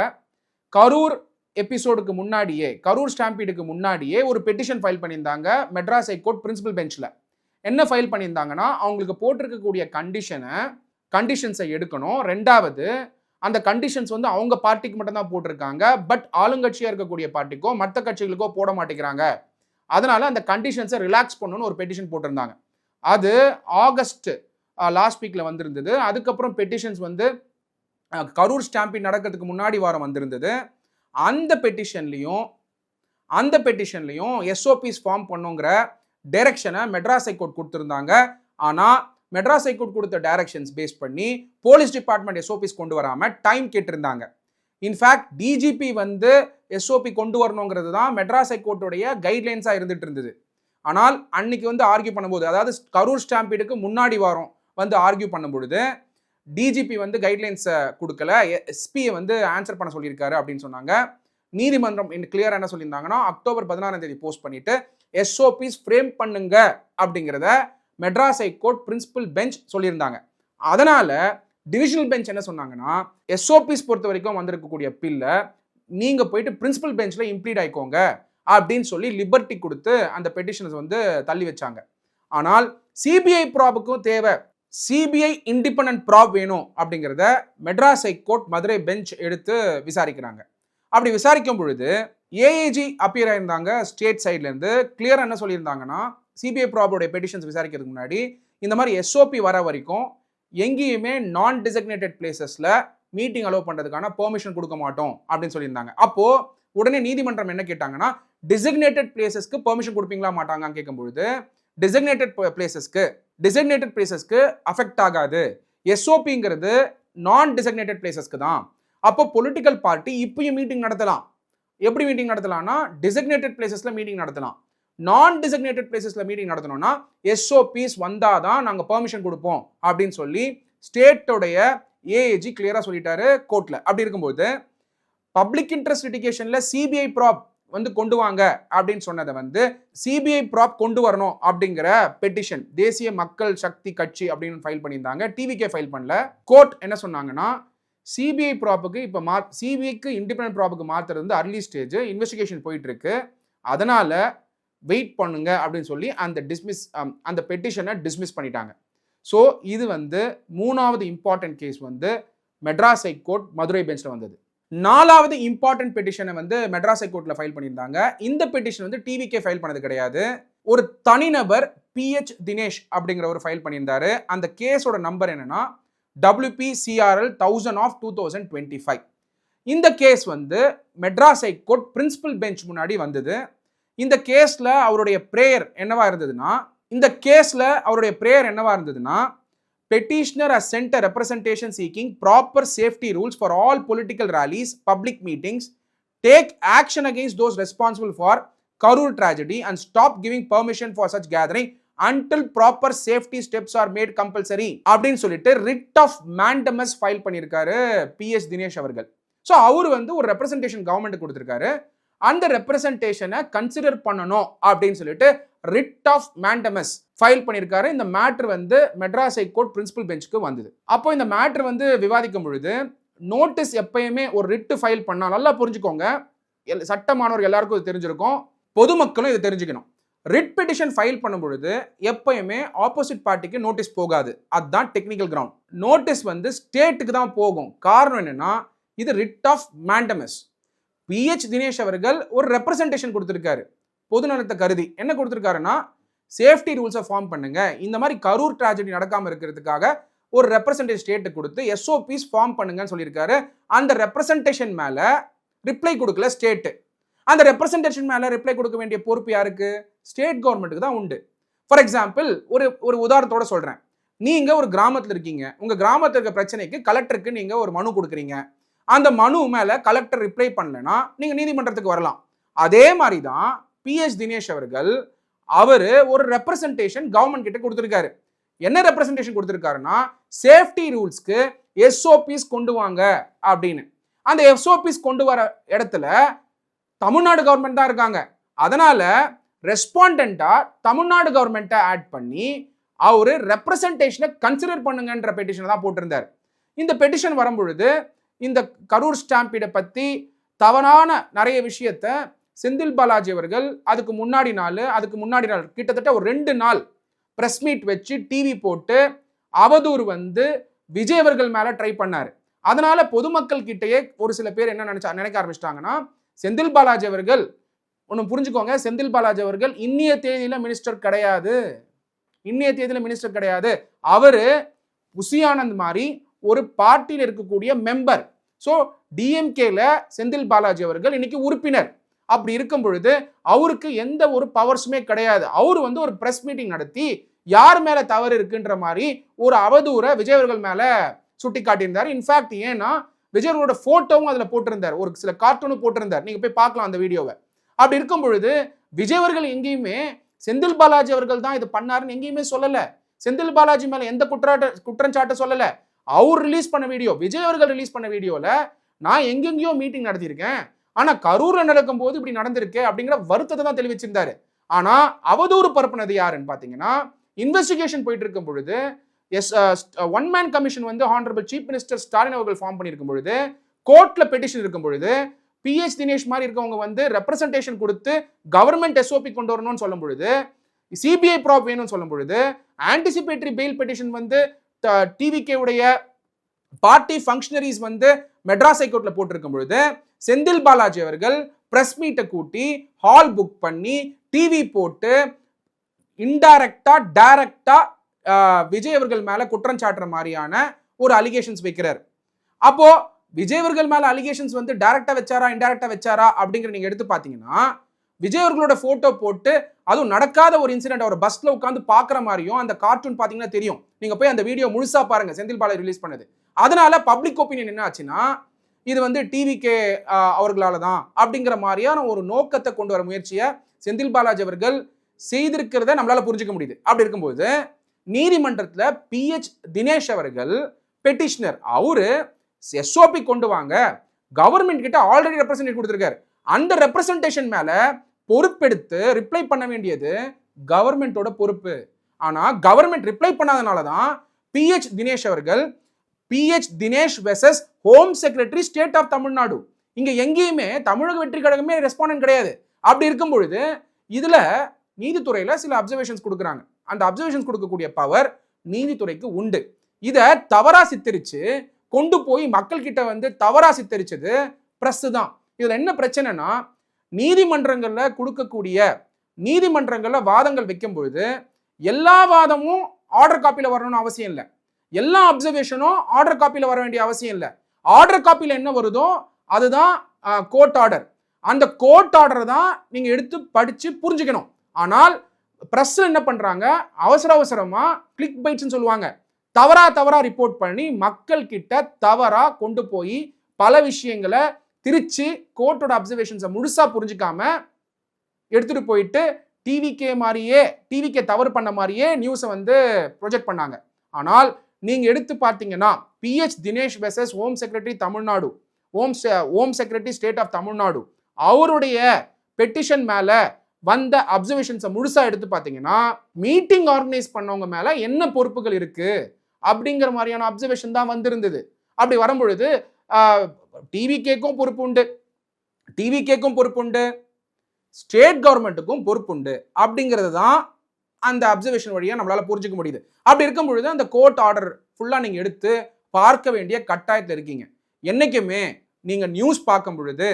கரூர் எபிசோடுக்கு முன்னாடியே, கரூர் ஸ்டாம்பீடுக்கு முன்னாடியே ஒரு பெட்டிஷன் ஃபைல் பண்ணியிருந்தாங்க மெட்ராஸ் ஹைகோர்ட் பிரின்சிபல் பெஞ்சில். என்ன ஃபைல் பண்ணியிருந்தாங்கன்னா, அவங்களுக்கு போட்டிருக்கக்கூடிய கண்டிஷன்ஸை எடுக்கணும். ரெண்டாவது, அந்த கண்டிஷன்ஸ் அவங்க பார்ட்டிக்கு மட்டும் தான் போட்டிருக்காங்க. பட் ஆளுங்கட்சியாக இருக்கக்கூடிய பார்ட்டிக்கோ மற்ற கட்சிகளுக்கோ போட மாட்டேங்கிறாங்க. அதனால அந்த கண்டிஷன்ஸை ரிலாக்ஸ் பண்ணணும்னு ஒரு பெட்டிஷன் போட்டிருந்தாங்க. அது ஆகஸ்ட் லாஸ்ட் வீக்கில் வந்திருந்தது. அதுக்கப்புறம் பெட்டிஷன்ஸ் கரூர் ஸ்டாம்பீட் நடக்கிறதுக்கு முன்னாடி வாரம் வந்திருந்தது. அந்த பெட்டிஷன்லையும் எஸ்ஓபிஸ் ஃபார்ம் பண்ணுங்கிற டைரக்ஷனை மெட்ராஸ் ஹைகோர்ட் கொடுத்துருந்தாங்க. ஆனால் மெட்ராஸ் ஹைகோர்ட் கொடுத்த டைரக்ஷன்ஸ் பேஸ் பண்ணி போலீஸ் டிபார்ட்மெண்ட் எஸ்ஓபிஸ் கொண்டு வராமல் டைம் கேட்டிருந்தாங்க. இன்ஃபேக்ட் டிஜிபி எஸ்ஓபி கொண்டு வரணுங்கிறது தான் மெட்ராஸ் ஹைகோர்ட்டுடைய கைட்லைன்ஸாக இருந்துட்டு இருந்தது. ஆனால் அன்னைக்கு ஆர்கியூ பண்ணும்போது, அதாவது கரூர் ஸ்டாம்பீடுக்கு முன்னாடி வாரம் ஆர்கியூ பண்ணும்பொழுது டிஜிபி கைட்லைன்ஸை கொடுக்கல, எஸ்பியை ஆன்சர் பண்ண சொல்லியிருக்காரு அப்படின்னு சொன்னாங்க. நீதிமன்றம் கிளியராக என்ன சொல்லியிருந்தாங்கன்னா, அக்டோபர் 16 போஸ்ட் பண்ணிட்டு எஸ்ஓபிஸ் ஃப்ரேம் பண்ணுங்க அப்படிங்கிறத மெட்ராஸ் ஹைகோர்ட் பிரின்சிபல் பெஞ்ச் சொல்லியிருந்தாங்க. அதனால டிவிஷனல் பெஞ்ச் என்ன சொன்னாங்கன்னா, எஸ்ஓபிஸ் பொறுத்த வரைக்கும் வந்திருக்கக்கூடிய பில்லை நீங்க போயிட்டு பிரின்சிபல் பெஞ்சில் இம்ப்ளீட் ஆயிக்கோங்க அப்படின்னு சொல்லி லிபர்ட்டி கொடுத்து அந்த பெட்டிஷன்ஸ் தள்ளி வச்சாங்க. ஆனால் சிபிஐ ப்ராபுக்கும் தேவை, சிபிஐ இண்டிபெண்டன்ட் ப்ராப் வேணும் அப்படிங்கிறத மெட்ராஸ் ஹைகோர்ட் மதுரை பெஞ்ச் எடுத்து விசாரிக்கிறாங்க. அப்படி விசாரிக்கும் பொழுது ஏஏஜி அப்பியர் ஆயிருந்தாங்க ஸ்டேட் சைட்லேருந்து. கிளியராக என்ன சொல்லியிருந்தாங்கன்னா, சிபிஐ ப்ராபோடைய பெட்டிஷன்ஸ் விசாரிக்கிறதுக்கு முன்னாடி இந்த மாதிரி எஸ்ஓபி வர வரைக்கும் எங்கேயுமே நான் டிசக்னேட்டட் பிளேசஸில் மீட்டிங் அலோவ் பண்ணுறதுக்கான பெர்மிஷன் கொடுக்க மாட்டோம் அப்படின்னு சொல்லியிருந்தாங்க. அப்போது உடனே நீதிமன்றம் என்ன கேட்டாங்கன்னா, டிசக்னேட்டட் பிளேசஸ்க்கு பெர்மிஷன் கொடுப்பீங்களா மாட்டாங்கன்னு கேட்கும்பொழுது, டிசக்னேட்டட் பிளேசஸ்க்கு அஃபெக்ட் ஆகாது, எஸ்ஓபிங்கிறது நான் டிசக்னேட்டட் பிளேசஸ்க்கு தான். அப்போ பொலிட்டிக்கல் பார்ட்டி இப்பயும் மீட்டிங் நடத்தலாம். எப்படி மீட்டிங் நடத்தலாம்னா, டிசக்னேட்டட் பிளேசஸ்ல மீட்டிங் நடத்தலாம். நான் டிசக்னேட்டட் பிளேசஸ்ல மீட்டிங் நடத்தணும்னா எஸ்ஓபிஸ் வந்தாதான் நாங்கள் பெர்மிஷன் கொடுப்போம் அப்படின்னு சொல்லி ஸ்டேட்டோடைய ஏஏஜி கிளியரா சொல்லிட்டாரு கோர்ட்ல. அப்படி இருக்கும்போது பப்ளிக் இன்ட்ரெஸ்ட் லிட்டிகேஷன்ல சிபிஐ ப்ராப் கொண்டு வாங்க அப்படின்னு சொன்னதை சிபிஐ ப்ராப் கொண்டு வரணும் அப்படிங்கிற பெட்டிஷன் தேசிய மக்கள் சக்தி கட்சி அப்படின்னு ஃபைல் பண்ணியிருந்தாங்க. டிவிகே ஃபைல் பண்ணல. கோர்ட் என்ன சொன்னாங்கன்னா, சிபிஐ ப்ராப்புக்கு இப்போ சிபிஐக்கு இண்டிபெண்டன்ட் ப்ராப்புக்கு மாத்துறது அர்லி ஸ்டேஜ், இன்வெஸ்டிகேஷன் போயிட்டு இருக்கு, அதனால வெயிட் பண்ணுங்க அப்படின்னு சொல்லி அந்த பெட்டிஷனை டிஸ்மிஸ் பண்ணிட்டாங்க. ஸோ இது மூணாவது important case Madras high court Madurai பெஞ்சில் வந்தது. நாலாவது இம்பார்ட்டன்ட் பெட்டிஷனை மெட்ராஸ் ஹைகோர்ட்ல ஃபைல் பண்ணியிருந்தாங்க. இந்த பெட்டிஷன் டிவிகே ஃபைல் பண்ணது கிடையாது. ஒரு தனிநபர் PH தினேஷ் அப்படிங்கிற ஒரு ஃபைல் பண்ணியிருந்தாரு. அந்த கேஸோட நம்பர் என்னன்னா WPCRL 1000 of 2025. இந்த case Madras high court principal bench முன்னாடி வந்தது. இந்த கேஸ்ல அவருடைய பிரேயர் என்னவா இருந்ததுன்னா, petitioner has sent a representation seeking proper safety rules for all political rallies, public meetings, take action against those responsible for Karur tragedy and stop giving permission for such gathering until proper safety steps are made compulsory அப்படின்னு சொல்லிட்டு writ of mandamus file பண்ணியிருக்காரு PH Dinesh அவர்கள். So அவர் ஒரு representation government கொடுத்துருக்காரு. அந்த ரெப்ரசன்டேஷனை consider பண்ணணும் அப்படின்னு சொல்லிட்டு ரிட் ஆஃப் மேண்டமஸ் ஃபைல் பண்ணியிருக்காரு. இந்த மேட்ரு மெட்ராஸ் ஹைகோர்ட் பிரின்சிபல் பெஞ்சுக்கு வந்தது. அப்போ இந்த மேட்ரு விவாதிக்கும் பொழுது நோட்டீஸ் எப்பயுமே ஒரு ரிட்டு ஃபைல் பண்ணால், நல்லா புரிஞ்சுக்கோங்க, சட்டமானவர்கள் எல்லாருக்கும் தெரிஞ்சிருக்கும், பொதுமக்களும் இதை தெரிஞ்சுக்கணும். ரிட் பெட்டிஷன் ஃபைல் பண்ணும் பொழுது எப்பயுமே ஆப்போசிட் பார்ட்டிக்கு நோட்டீஸ் போகாது. அதுதான் டெக்னிக்கல் கிரவுண்ட். நோட்டீஸ் வந்து ஸ்டேட்டுக்கு தான் போகும். காரணம் என்னன்னா இது writ of mandamus. PH Dinesh அவர்கள் ஒரு ரெப்ரசன்டேஷன் கொடுத்திருக்காரு. பொதுநலத்தை கருதி என்ன கொடுத்திருக்காருன்னா சேஃப்டி ரூல்ஸை ஃபார்ம் பண்ணுங்க, இந்த மாதிரி கரூர் ட்ராஜடி நடக்காம இருக்கிறதுக்காக ஒரு ரெப்ரசன்டேஷன் ஸ்டேட்டு கொடுத்து SOPs ஃபார்ம் பண்ணுங்கன்னு சொல்லியிருக்காரு. அந்த ரெப்ரசன்டேஷன் மேல ரிப்ளை கொடுக்கல ஸ்டேட்டு. அந்த ரெப்ரசன்டேஷன் மேல ரிப்ளை கொடுக்க வேண்டிய பொறுப்பு யாருக்கு? ஸ்டேட் கவர்மெண்ட்டுக்கு தான் உண்டு. ஃபார் எக்ஸாம்பிள் ஒரு உதாரணத்தோட சொல்றேன். நீங்க ஒரு கிராமத்தில் இருக்கீங்க, உங்க கிராமத்தில் இருக்க பிரச்சனைக்கு கலெக்டருக்கு நீங்க ஒரு மனு கொடுக்குறீங்க. அந்த மனு மேல கலெக்டர் ரிப்ளை பண்ணலன்னா நீங்க நீதிமன்றத்துக்கு வரலாம். அதே மாதிரி தான் PH தினேஷ் அவர்கள் அவரு ஒரு ரெப்ரசன்டேஷன் கவர்மெண்ட் கிட்ட கொடுத்திருக்காரு. என்ன ரெப்ரசன்டேஷன் கொடுத்திருக்காருன்னா சேஃப்டி ரூல்ஸ்க்கு SOPs கொண்டு வாங்க அப்படின்னு. அந்த SOPs கொண்டு வர இடத்துல தமிழ்நாடு கவர்மெண்ட் தான் இருக்காங்க. அதனால ரெஸ்பாண்டண்டா தமிழ்நாடு கவர்மெண்ட்டை ஆட் பண்ணி அவரு ரெப்ரசன்டேஷனை கன்சிடர் பண்ணுங்கன்ற பெட்டிஷனை தான் போட்டிருந்தார். இந்த பெட்டிஷன் வரும்பொழுது இந்த கரூர் ஸ்டாம்பீடை பத்தி தவறான நிறைய விஷயத்தை செந்தில் பாலாஜி அவர்கள் அதுக்கு முன்னாடி நாள் கிட்டத்தட்ட ஒரு 2 நாள் பிரஸ் மீட் வச்சு டிவி போட்டு அவதூறு வந்து விஜய் அவர்கள் மேல ட்ரை பண்ணாரு. அதனால பொதுமக்கள் கிட்டேயே ஒரு சில பேர் என்ன நினைக்க ஆரம்பிச்சிட்டாங்கன்னா செந்தில் பாலாஜி அவர்கள் ஒன்று புரிஞ்சுக்கோங்க, செந்தில் பாலாஜி அவர்கள் இன்னிய தேதியில மினிஸ்டர் கிடையாது. அவரு புசியானந்த் மாதிரி ஒரு பார்ட்டியில் இருக்கக்கூடிய மெம்பர். ஸோ DMKல செந்தில் பாலாஜி அவர்கள் இன்னைக்கு உறுப்பினர். அப்படி இருக்கும் பொழுது அவருக்கு எந்த ஒரு பவர்ஸுமே கிடையாது. அவர் வந்து ஒரு பிரஸ் மீட்டிங் நடத்தி யார் மேல தவறு இருக்குன்ற மாதிரி ஒரு அவதூறை விஜய் அவர்கள் மேல சுட்டி காட்டியிருந்தார். இன்ஃபேக்ட் ஏன்னா விஜய் அவர்களோட போட்டோவும் அதுல போட்டிருந்தார், ஒரு சில கார்ட்டூனும் போட்டிருந்தார். நீங்க போய் பார்க்கலாம் அந்த வீடியோவை. அப்படி இருக்கும் பொழுது விஜய் அவர்கள் எங்கேயுமே செந்தில் பாலாஜி அவர்கள் தான் இது பண்ணாருன்னு எங்கேயுமே சொல்லல. செந்தில் பாலாஜி மேல எந்த குற்றச்சாட்டு சொல்லல. அவர் ரிலீஸ் பண்ண வீடியோ, விஜய் அவர்கள் ரிலீஸ் பண்ண வீடியோல நான் எங்கெங்கயோ மீட்டிங் நடத்தியிருக்கேன், ஆனா கரூர்ல நடக்கும் போது இப்படி நடந்திருக்கு அப்படிங்கிற வருத்தத்தை தான் தெரிவிச்சிருந்தாரு. ஆனா அவதூறு பரப்புனது யாருன்னு பாத்தீங்கன்னா இன்வெஸ்டிகேஷன் போயிட்டு இருக்கும் பொழுது ஒன் மேன் கமிஷன் வந்து ஹானரபிள் சீஃப் மினிஸ்டர் ஸ்டாலின் அவர்கள் ஃபார்ம் பண்ணியிருக்கும் பொழுது, கோர்ட்ல பெட்டிஷன் இருக்கும் பொழுது PH தினேஷ் மாதிரி இருக்கவங்க வந்து ரெப்ரசன்டேஷன் கொடுத்து கவர்மெண்ட் SOP கொண்டு வரணும்னு சொல்லும் பொழுது, CBI ப்ராப் வேணும்னு சொல்லும் பொழுது, ஆன்டிசிபேட்டரி பெயில் பெட்டிஷன் வந்து TVK உடைய பார்ட்டி ஃபங்க்ஷனரிஸ் வந்து மெட்ராஸ் ஹைகோர்ட்ல போட்டிருக்கும் பொழுது செந்தில் பாலாஜி அவர்கள் பிரஸ் மீட்டை கூட்டி ஹால் புக் பண்ணி டிவி போட்டு இன்டைரக்டா டைரக்டா விஜய் அவர்கள் மேல குற்றம் சாட்டுற மாதிரியான ஒரு அலிகேஷன்ஸ் வைக்கிறார். அப்போ விஜய் அவர்கள் மேல அலிகேஷன்ஸ் வந்து டைரக்டா வச்சாரா இன்டைரக்டா வச்சாரா அப்படிங்கிற நீங்க எடுத்து பாத்தீங்கன்னா விஜய் அவர்களோட போட்டோ போட்டு அதுவும் நடக்காத ஒரு இன்சிடென்ட் அவர் பஸ்ல உட்காந்து பாக்குற மாதிரியும் அந்த கார்ட்டூன் பாத்தீங்கன்னா தெரியும். நீங்க போய் அந்த வீடியோ முழுசா பாருங்க, செந்தில் பாலாஜி ரிலீஸ் பண்ணது. அதனால பப்ளிக் ஒப்பீனியன் என்ன ஆச்சுன்னா இது வந்து TVK அவர்களால தான் அப்படிங்கிற மாதிரியான ஒரு நோக்கத்தை கொண்டு வர முயற்சியை செந்தில் பாலாஜி அவர்கள் செய்திருக்கிறத நம்மளால புரிஞ்சுக்க முடியுது. அப்படி இருக்கும்போது நீதிமன்றத்துல PH தினேஷ் அவர்கள் பெட்டிஷனர், அவரு SOP கொண்டு வாங்க, கவர்மெண்ட் கிட்ட ஆல்ரெடி ரெப்ரசன்டேட் கொடுத்திருக்காரு. அந்த ரெப்ரசன்டேஷன் மேல பொறுப்பெடுத்து ரிப்ளை பண்ண வேண்டியது கவர்மெண்டோட பொறுப்பு. ஆனா கவர்மெண்ட் ரிப்ளை பண்ணாதனால தான் PH தினேஷ் அவர்கள் PH Dinesh versus home secretary state of Tamil Nadu, இங்க எங்கேயுமே தமிழக வெற்றி கழகமே ரெஸ்பாண்டன்ட் கிடையாது. அப்படி இருக்கும் பொழுது இதுல நீதித்துறையில சில அப்சர்வேஷன்ஸ் கொடுக்குறாங்க. அந்த அப்சர்வேஷன்ஸ் கொடுக்கக்கூடிய பவர் நீதித்துறைக்கு உண்டு. இதை தவறா சித்தரிச்சு கொண்டு போய் மக்கள் கிட்ட வந்து தவறா சித்தரிச்சது பிரஸ் தான். இதுல என்ன பிரச்சனைனா நீதிமன்றங்கள்ல வாதங்கள் வைக்கும் பொழுது எல்லா வாதமும் ஆர்டர் காப்பியில வரணும்னு அவசியம் இல்லை, எல்லா அப்சர்வேஷனும் ஆர்டர் காப்பியில வர வேண்டிய அவசியம் இல்லை. ஆர்டர் காப்பியில என்ன வருதோ அதுதான் கோர்ட் ஆர்டர். அந்த கோர்ட் ஆர்டரை தான் நீங்க எடுத்து படிச்சு புரிஞ்சுக்கணும். ஆனால் பிரஸ் என்ன பண்றாங்க, அவசரமா கிளிக் பைட்ஸ் சொல்லுவாங்க, தவறா ரிப்போர்ட் பண்ணி மக்கள் கிட்ட தவறா கொண்டு போய் பல விஷயங்களை திருச்சி கோர்ட்டோட அப்சர்வேஷன்ஸை முழுசா புரிஞ்சுக்காம எடுத்துட்டு போயிட்டு டிவிகே தவறு பண்ண மாதிரியே நியூஸை வந்து ப்ரொஜெக்ட் பண்ணாங்க. ஆனால் நீங்க எடுத்து பார்த்தீங்கன்னா PH Dinesh versus home secretary Tamil Nadu, home secretary state of Tamil Nadu, அவருடைய பெட்டிஷன் மேல வந்த அப்சர்வேஷன்ஸை முழுசா எடுத்து பார்த்தீங்கன்னா மீட்டிங் ஆர்கனைஸ் பண்ணவங்க மேல என்ன பொறுப்புகள் இருக்கு அப்படிங்கிற மாதிரியான அப்சர்வேஷன் தான் வந்திருந்தது. அப்படி வரும்பொழுது டிவிகேக்கும் பொறுப்பு உண்டு, ஸ்டேட் கவர்மெண்ட்டுக்கும் பொறுப்புண்டு அப்படிங்கிறது தான் அந்த அப்சர்வேஷன் வழியா நம்மளால புரிஞ்சுக்க முடியுது. அப்படி இருக்கும் பொழுது அந்த கோர்ட் ஆர்டர் ஃபுல்லா நீங்க எடுத்து பார்க்க வேண்டிய கட்டாயத்தில் இருக்கீங்க. என்னைக்குமே நீங்க நியூஸ் பார்க்கும் பொழுது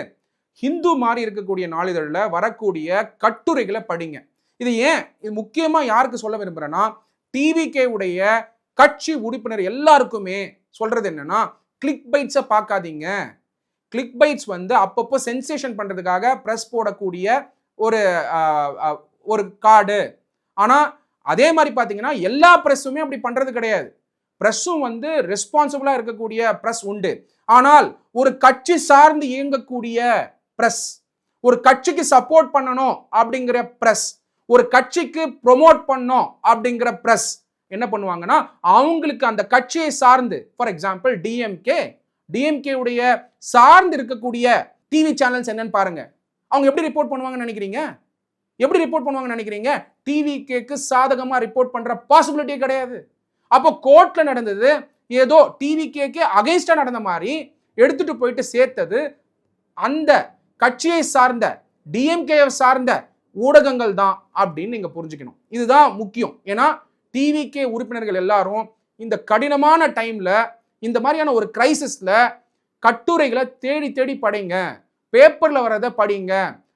ஹிந்து மாதிரி இருக்கக்கூடிய நாளிதழில் வரக்கூடிய கட்டுரைகளை படிங்க. இது ஏன் இது முக்கியமா யாருக்கு சொல்ல விரும்புறேன்னா, டிவிகே உடைய கட்சி உறுப்பினர் எல்லாருக்குமே சொல்றது என்னன்னா, கிளிக் பைட்ஸை பார்க்காதீங்க. கிளிக் பைட்ஸ் வந்து அப்பப்போ சென்சேஷன் பண்றதுக்காக பிரஸ் போடக்கூடிய ஒரு ஒரு கார்டு. ஆனா அதே மாதிரி பாத்தீங்கன்னா எல்லா பிரஸ்ஸுமே அப்படி பண்றது கிடையாது. பிரஸ்ஸும் வந்து ரெஸ்பான்சிபிளா இருக்கக்கூடிய பிரஸ் உண்டு. ஆனால் ஒரு கட்சி சார்ந்து இயங்கக்கூடிய பிரஸ், ஒரு கட்சிக்கு சப்போர்ட் பண்ணணும் அப்படிங்கிற பிரஸ், ஒரு கட்சிக்கு ப்ரொமோட் பண்ணணும் அப்படிங்கிற பிரஸ் என்ன பண்ணுவாங்கன்னா, அவங்களுக்கு அந்த கட்சியை சார்ந்து, ஃபார் எக்ஸாம்பிள் டிஎம்கே உடைய சார்ந்து இருக்கக்கூடிய டிவி சேனல்ஸ் என்னன்னு பாருங்க. அவங்க எப்படி ரிப்போர்ட் பண்ணுவாங்கன்னு நினைக்கிறீங்க? டிவிகேக்கு சாதகமா ரிப்போர்ட் பண்ற பாசிபிலிட்டியே கிடையாது. அப்போ கோர்ட்ல நடந்தது ஏதோ டிவிகேக்கு அகைன்ஸ்டா நடந்த மாதிரி எடுத்துட்டு போயிட்டு சேர்த்தது அந்த கட்சியை சார்ந்த டிஎம்கே சார்ந்த ஊடகங்கள் தான் அப்படின்னு நீங்க புரிஞ்சுக்கணும். இதுதான் முக்கியம். ஏன்னா டிவிகே உறுப்பினர்கள் எல்லாரும் இந்த கடினமான டைம்ல, இந்த மாதிரியான ஒரு கிரைசிஸ்ல கட்டுரைகளை தேடி தேடி படிங்க, பேப்பர்ல வரதை படிங்க.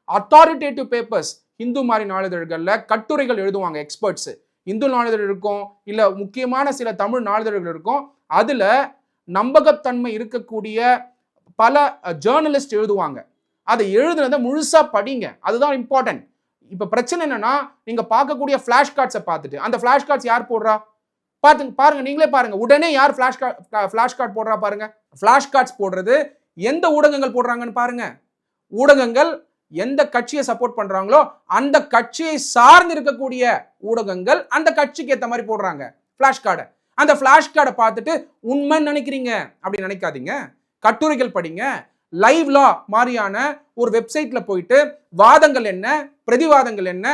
அத்தாரிட்டேட்டிவ் பேப்பர்ஸ், இந்து மாதிரி நாளிதழ்கள்ல கட்டுரைகள் எழுதுவாங்க எக்ஸ்பர்ட்ஸ். இந்து நாளிதழ் இருக்கும், இல்ல முக்கியமான சில தமிழ் நாளிதழ்கள் இருக்கும். அதுல நம்பகத்தன்மை இருக்கக்கூடிய பல ஜேர்னலிஸ்ட் எழுதுவாங்க. அதை எழுதுனதை முழுசா படிங்க. அதுதான் இம்பார்ட்டன்ட். இப்ப பிரச்சனை என்னன்னா, நீங்க பார்க்கக்கூடிய ஃபிளாஷ் கார்ட்ஸை பார்த்துட்டு, அந்த ஃபிளாஷ் கார்ட்ஸ் யார் போடுறா பாருங்க, நீங்களே பாருங்க. உடனே யார் ஃபிளாஷ் கார்டு போடுறா பாருங்க. ஃபிளாஷ் கார்ட்ஸ் போடுறது எந்த ஊடகங்கள் போடுறாங்கன்னு பாருங்க. ஊடகங்கள் எந்த கட்சியை சப்போர்ட் பண்றாங்களோ அந்த கட்சியை சார்ந்து இருக்கக்கூடிய ஊடகங்கள் அந்த கட்சிக்கு ஏற்ற மாதிரி போடுறாங்க ஃபிளாஷ் கார்டை. அந்த ஃபிளாஷ் கார்டை பார்த்துட்டு உண்மைன்னு நினைக்கிறீங்க அப்படி நினைக்காதீங்க. கட்டுரைகள் படிங்க. லைவ் லா மாதிரியான ஒரு வெப்சைட்ல போயிட்டு வாதங்கள் என்ன, பிரதிவாதங்கள் என்ன,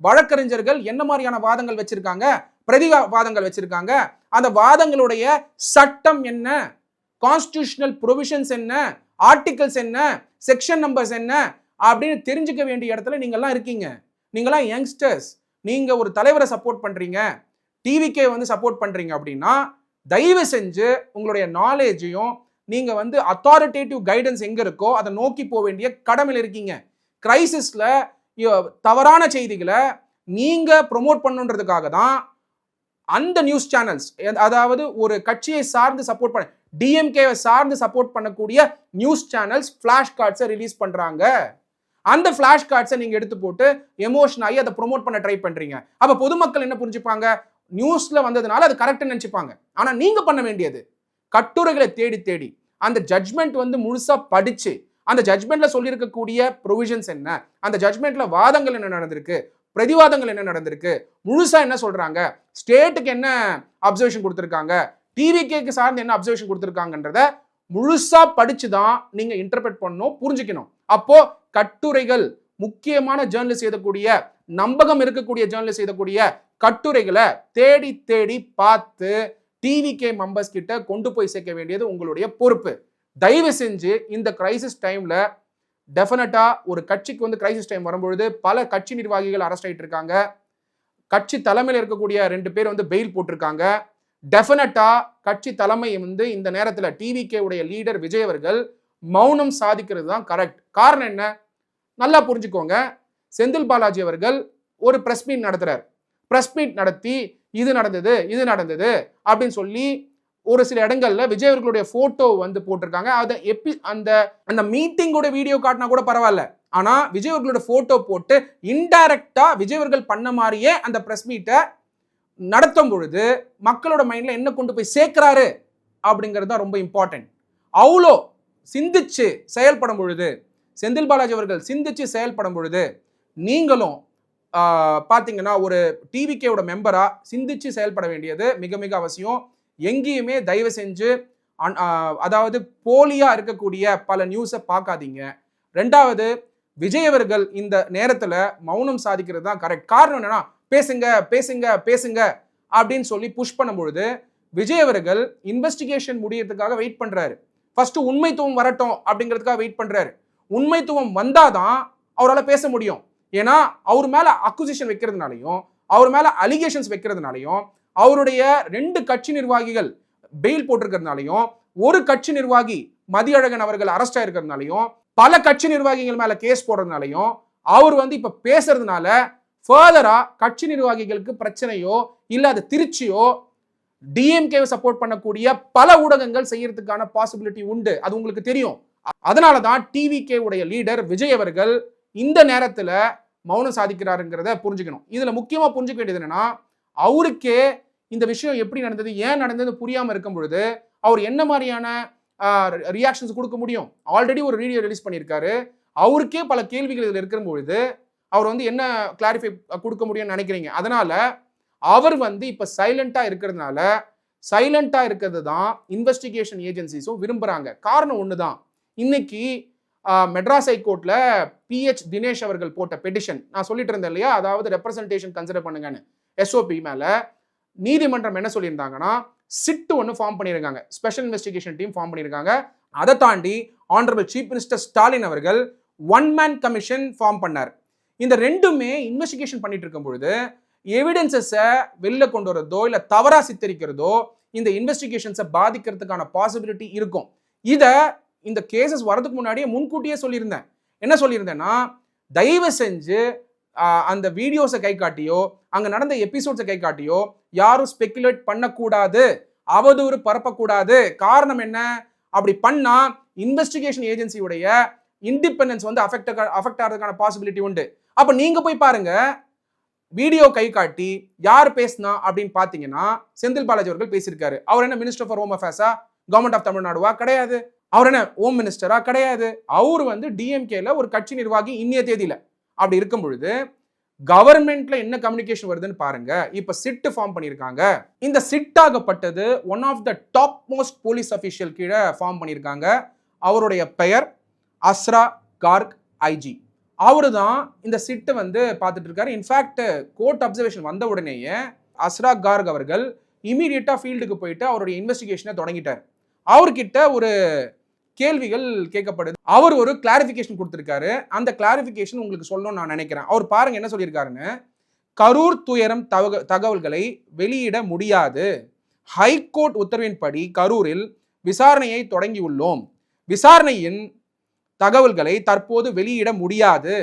வழக்கறிஞர்கள் என்ன மாதிரியான வாதங்கள் வச்சிருக்காங்க, பிரதிவாதங்கள் வச்சிருக்காங்க, அந்த வாதங்களுடைய சட்டம் என்ன, கான்ஸ்டிடியூஷனல் ப்ரொவிஷன்ஸ் என்ன, ஆர்டிகல்ஸ் என்ன, செக்ஷன் நம்பர்ஸ் என்ன அப்படின்னு தெரிஞ்சுக்க வேண்டிய இடத்துல நீங்கெல்லாம் இருக்கீங்க. நீங்களாம் யங்ஸ்டர்ஸ். நீங்க ஒரு தலைவரை சப்போர்ட் பண்றீங்க, டிவிகே வந்து சப்போர்ட் பண்றீங்க அப்படின்னா தயவு செஞ்சு உங்களுடைய நாலேஜையும் நீங்க வந்து அத்தாரிட்டேட்டிவ் கைடன்ஸ் எங்க இருக்கோ அதை நோக்கி போக வேண்டிய கடமையில் இருக்கீங்க. கிரைசிஸ்ல தவறான செய்திகளை நீங்க ப்ரொமோட் பண்ணுன்றதுக்காக தான் அந்த நியூஸ் சேனல்ஸ், அதாவது ஒரு கட்சியை சார்ந்து சப்போர்ட் பண்ண டிஎம்கேவை சார்ந்து சப்போர்ட் பண்ணக்கூடிய நியூஸ் சேனல்ஸ் ஃபிளாஷ் கார்ட்ஸை ரிலீஸ் பண்றாங்க. அந்த ஃபிளாஷ் கார்ட்ஸை நீங்க எடுத்து போட்டு எமோஷன் ஆகி அதை ப்ரொமோட் பண்ண ட்ரை பண்றீங்க. அப்ப பொதுமக்கள் என்ன புரிஞ்சுப்பாங்க? நியூஸ்ல வந்ததுனால அது கரெக்ட்னு நினைச்சுப்பாங்க. ஆனா நீங்க பண்ண வேண்டியது கட்டுரைகளை தேடி தேடி அந்த ஜட்ஜ்மெண்ட் வந்து முழுசா படிச்சு அந்த ஜட்ஜ்மெண்ட்ல சொல்லியிருக்கக்கூடிய ப்ரொவிஷன்ஸ் என்ன, அந்த ஜட்ஜ்மெண்ட்ல வாதங்கள் என்ன நடந்திருக்கு, பிரதிவாதங்கள் என்ன நடந்திருக்கு, முழுசா என்ன சொல்றாங்க, ஸ்டேட்டுக்கு என்ன அப்சர்வேஷன் கொடுத்திருக்காங்க, டிவிகேக்கு சார்ந்து என்ன அப்சர்வேஷன் கொடுத்திருக்காங்கன்றத முழுசா படிச்சுதான் நீங்க இன்டர்பிரட் பண்ணணும், புரிஞ்சுக்கணும். அப்போ கட்டுரைகள், முக்கியமான ஜேர்னலிஸ்ட் எழுதக்கூடிய, நம்பகம் இருக்கக்கூடிய ஜேர்னலிஸ்ட் எழுதக்கூடிய கட்டுரைகளை தேடி தேடி பார்த்து டிவிகே மெம்பர்ஸ் கிட்ட கொண்டு போய் சேர்க்க வேண்டியது உங்களுடைய பொறுப்பு. தயவு செஞ்சு இந்த கிரைசிஸ் டைம்ல டெஃபினட்டா ஒரு கட்சிக்கு வந்து கிரைசிஸ் டைம் வரும்பொழுது பல கட்சி நிர்வாகிகள் அரெஸ்ட் ஆயிட்டு இருக்காங்க. கட்சி தலைமையில் இருக்கக்கூடிய 2 பேர் வந்து பெயில் போட்டிருக்காங்க. டெஃபினட்டா கட்சி தலைமை வந்து இந்த நேரத்தில் டிவிகே உடைய லீடர் விஜய் அவர்கள் மௌனம் சாதிக்கிறது தான் கரெக்ட். காரணம் என்ன? நல்லா புரிஞ்சுக்கோங்க. செந்தில் பாலாஜி அவர்கள் ஒரு பிரஸ் மீட் நடத்துறாரு. பிரஸ் மீட் நடத்தி இது நடந்தது அப்படின்னு சொல்லி ஒரு சில இடங்கள்ல விஜய் அவர்களுடைய போட்டோ வந்து போட்டிருக்காங்க. அதை அந்த மீட்டிங்கோட வீடியோ காட்டினா கூட பரவாயில்ல. ஆனா விஜய் அவர்களோட போட்டோ போட்டு இன்டைரக்டா விஜய் அவர்கள் பண்ண மாதிரியே அந்த பிரஸ் மீட்டை நடத்தும் பொழுது மக்களோட மைண்ட்ல என்ன கொண்டு போய் சேர்க்கிறாரு அப்படிங்கிறது தான் ரொம்ப இம்பார்ட்டன்ட். அவ்வளோ சிந்திச்சு செயல்படும் பொழுது, செந்தில் பாலாஜி அவர்கள் சிந்திச்சு செயல்படும் பொழுது நீங்களும் பார்த்தீங்கன்னா ஒரு டிவிகேவோட மெம்பரா சிந்திச்சு செயல்பட வேண்டியது மிக மிக அவசியம். எங்கேயுமே தயவு செஞ்சு அதாவது போலியா இருக்கக்கூடிய பல நியூஸை பார்க்காதீங்க. 2வது, விஜய் அவர்கள் இந்த நேரத்தில் மௌனம் சாதிக்கிறது தான் கரெக்ட். காரணம் என்னன்னா, பேசுங்க பேசுங்க பேசுங்க அப்படின்னு சொல்லி புஷ் பண்ணும் பொழுது விஜய் அவர்கள் இன்வெஸ்டிகேஷன் முடியறதுக்காக வெயிட் பண்றாரு. ஃபர்ஸ்ட் உண்மைத்துவம் வரட்டும் அப்படிங்கிறதுக்காக வெயிட் பண்றாரு. உண்மைத்துவம் வந்தாதான் அவரால் பேச முடியும். ஏன்னா அவர் மேல அக்குசிஷன் வைக்கிறதுனாலையும் அவர் மேல அலிகேஷன்ஸ் வைக்கிறதுனாலையும் அவருடைய 2 கட்சி நிர்வாகிகள் பெயில் போட்டிருக்கிறதுனாலையும் ஒரு கட்சி நிர்வாகி மதியழகன் அவர்கள் அரெஸ்ட் ஆயிருக்கிறதுனாலையும் பல கட்சி நிர்வாகிகள் மேல கேஸ் போடுறதுனாலையும் அவர் இப்ப பேசுறதுனால ஃபர்தரா கட்சி நிர்வாகிகளுக்கு பிரச்சனையோ இல்ல அது திருச்சியோ டிஎம்கேவை சப்போர்ட் பண்ணக்கூடிய பல ஊடகங்கள் செய்யறதுக்கான பாசிபிலிட்டி உண்டு. அது உங்களுக்கு தெரியும். அதனாலதான் டிவிகே உடைய லீடர் விஜய் அவர்கள் இந்த நேரத்துல மௌனம் சாதிக்கிறாருங்கிறத புரிஞ்சுக்கணும். இதுல முக்கியமா புரிஞ்சுக்க வேண்டியது என்னன்னா, அவருக்கே இந்த விஷயம் எப்படி நடந்தது, ஏன் நடந்தது புரியாம இருக்கும் பொழுது அவர் என்ன மாதிரியான ரியாக்ஷன்ஸ் கொடுக்க முடியும்? ஆல்ரெடி ஒரு வீடியோ ரிலீஸ் பண்ணியிருக்காரு. அவருக்கே பல கேள்விகள் இதில் இருக்கிற பொழுது அவர் என்ன கிளாரிஃபை கொடுக்க முடியும்னு நினைக்கிறீங்க? அதனால அவர் இப்ப சைலண்டா இருக்கிறதுனால, சைலண்டா இருக்கிறது தான் இன்வெஸ்டிகேஷன் ஏஜென்சிஸும் விரும்புறாங்க. காரணம் ஒண்ணுதான். இன்னைக்கு மெட்ராஸ் ஹைகோர்ட்ல PH தினேஷ் அவர்கள் போட்ட பெட்டிஷன் நான் சொல்லிட்டு இருந்தேன் இல்லையா, அதாவது ரெப்ரசன்டேஷன் கன்சிடர் பண்ணுங்கன்னு SOP மேல நீதிமன்றம் என்ன சொல்லியிருந்தாங்கன்னா, சிட் ஒன்று ஃபார்ம் பண்ணியிருக்காங்க, ஸ்பெஷல் இன்வெஸ்டிகேஷன் டீம் ஃபார்ம் பண்ணியிருக்காங்க. அதை தாண்டி ஆனரபிள் சீஃப் மினிஸ்டர் ஸ்டாலின் அவர்கள் 1 மேன் கமிஷன் ஃபார்ம் பண்ணார். இந்த ரெண்டுமே இன்வெஸ்டிகேஷன் பண்ணிட்டு இருக்கும் பொழுது எவிடன்சஸை வெளில கொண்டு வரதோ இல்ல தவறா சித்தரிக்கிறதோ இந்த இன்வெஸ்டிகேஷன்ஸை பாதிக்கிறதுக்கான பாசிபிலிட்டி இருக்கும். இந்த கேசஸ் வரதுக்கு முன்னாடியே முன்கூட்டியே சொல்லியிருந்தேன். என்ன சொல்லியிருந்தேன்னா, தயவு செஞ்சு அந்த வீடியோஸை கை காட்டியோ அங்க நடந்த எபிசோட்ஸை கை காட்டியோ யாரும் ஸ்பெகுலேட் பண்ணக்கூடாது, அவதூறு பரப்பக்கூடாது. காரணம் என்ன? அப்படி பண்ணா இன்வெஸ்டிகேஷன் ஏஜென்சியுடைய இண்டிபெண்டன்ஸ் அஃபெக்ட் ஆகிறதுக்கான பாசிபிலிட்டி உண்டு. அப்ப நீங்க போய் பாருங்க, வீடியோ கை காட்டி யார் பேசினா அப்படின்னு பாத்தீங்கன்னா செந்தில் பாலாஜி அவர்கள் பேசியிருக்காரு. அவர் என்ன மினிஸ்டர் ஃபார் ஹோம் அஃபேர்ஸா, கவர்மெண்ட் ஆஃப் தமிழ்நாடுவா? கிடையாது. அவர் என்ன ஹோம் மினிஸ்டரா? கிடையாது. அவர் டிஎம்கேல ஒரு கட்சி நிர்வாகி இன்னைய தேதியில. அப்படி இருக்கும் பொழுது கவர்மெண்ட்ல என்ன கம்யூனிகேஷன் வருதுன்னு பாருங்க. இப்ப சிட் ஃபார்ம் பண்ணியிருக்காங்க. இந்த சிட் ஆகப்பட்டது one of the top most police official கீழே ஃபார்ம் பண்ணியிருக்காங்க. அவருடைய பெயர் அஸ்ரா கார்க் ஐஜி. அவரு தான் இந்த சிட்டை பார்த்துட்டு இருக்காரு. இன்ஃபேக்ட் கோர்ட் அப்சர்வேஷன் வந்த உடனேயே அஸ்ரா கார்க் அவர்கள் இமீடியட்டா ஃபீல்டுக்கு போயிட்டு அவருடைய இன்வெஸ்டிகேஷனை தொடங்கிட்டார். அவர்கிட்ட ஒரு கேள்விகள் கேட்கப்படுது. அவர் ஒரு கிளாரிபிகேஷன் கொடுத்திருக்காரு. அந்த கிளாரிபிகேஷன் உங்களுக்கு சொல்லணும்னு நான் நினைக்கிறேன். அவர் பாருங்க என்ன சொல்லியிருக்காருன்னு. கரூர் துயரம் தகவல்களை வெளியிட முடியாது. ஹைகோர்ட் உத்தரவின்படி கரூரில் விசாரணையை தொடங்கியுள்ளோம். விசாரணையின் தகவல்களை தற்போது வெளியிட முடியாது.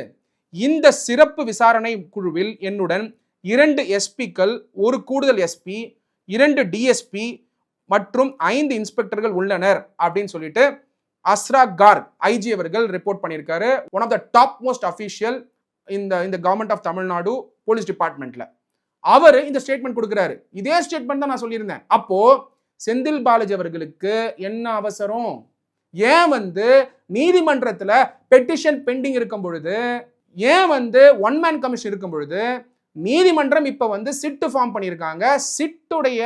இந்த சிறப்பு விசாரணை குழுவில் என்னுடன் 2 SPக்கள், ஒரு கூடுதல் SP, 2 DSP மற்றும் 5 இன்ஸ்பெக்டர்கள் உள்ளனர் அப்படின்னு சொல்லிட்டு அஸ்ரா கார்க் ஐஜி அவர்கள் ரிப்போர்ட் பண்ணியிருக்காரு. One of the top most official இந்த கவர்மெண்ட் ஆஃப் தமிழ்நாடு போலீஸ் டிபார்ட்மெண்ட்ல அவர் இந்த ஸ்டேட்மெண்ட் கொடுக்கிறாரு. இதே ஸ்டேட்மெண்ட் தான் நான் சொல்லியிருந்தேன். அப்போ செந்தில் பாலாஜி அவர்களுக்கு என்ன அவசரம்? ஏன் நீதிமன்றத்துல பெட்டிஷன் பெண்டிங் இருக்கும் பொழுது, ஏன் 1 மேன் கமிஷன் இருக்கும் பொழுது நீதிமன்றம் இப்ப சிட் ஃபார்ம் பண்ணியிருக்காங்க. சிட்டுடைய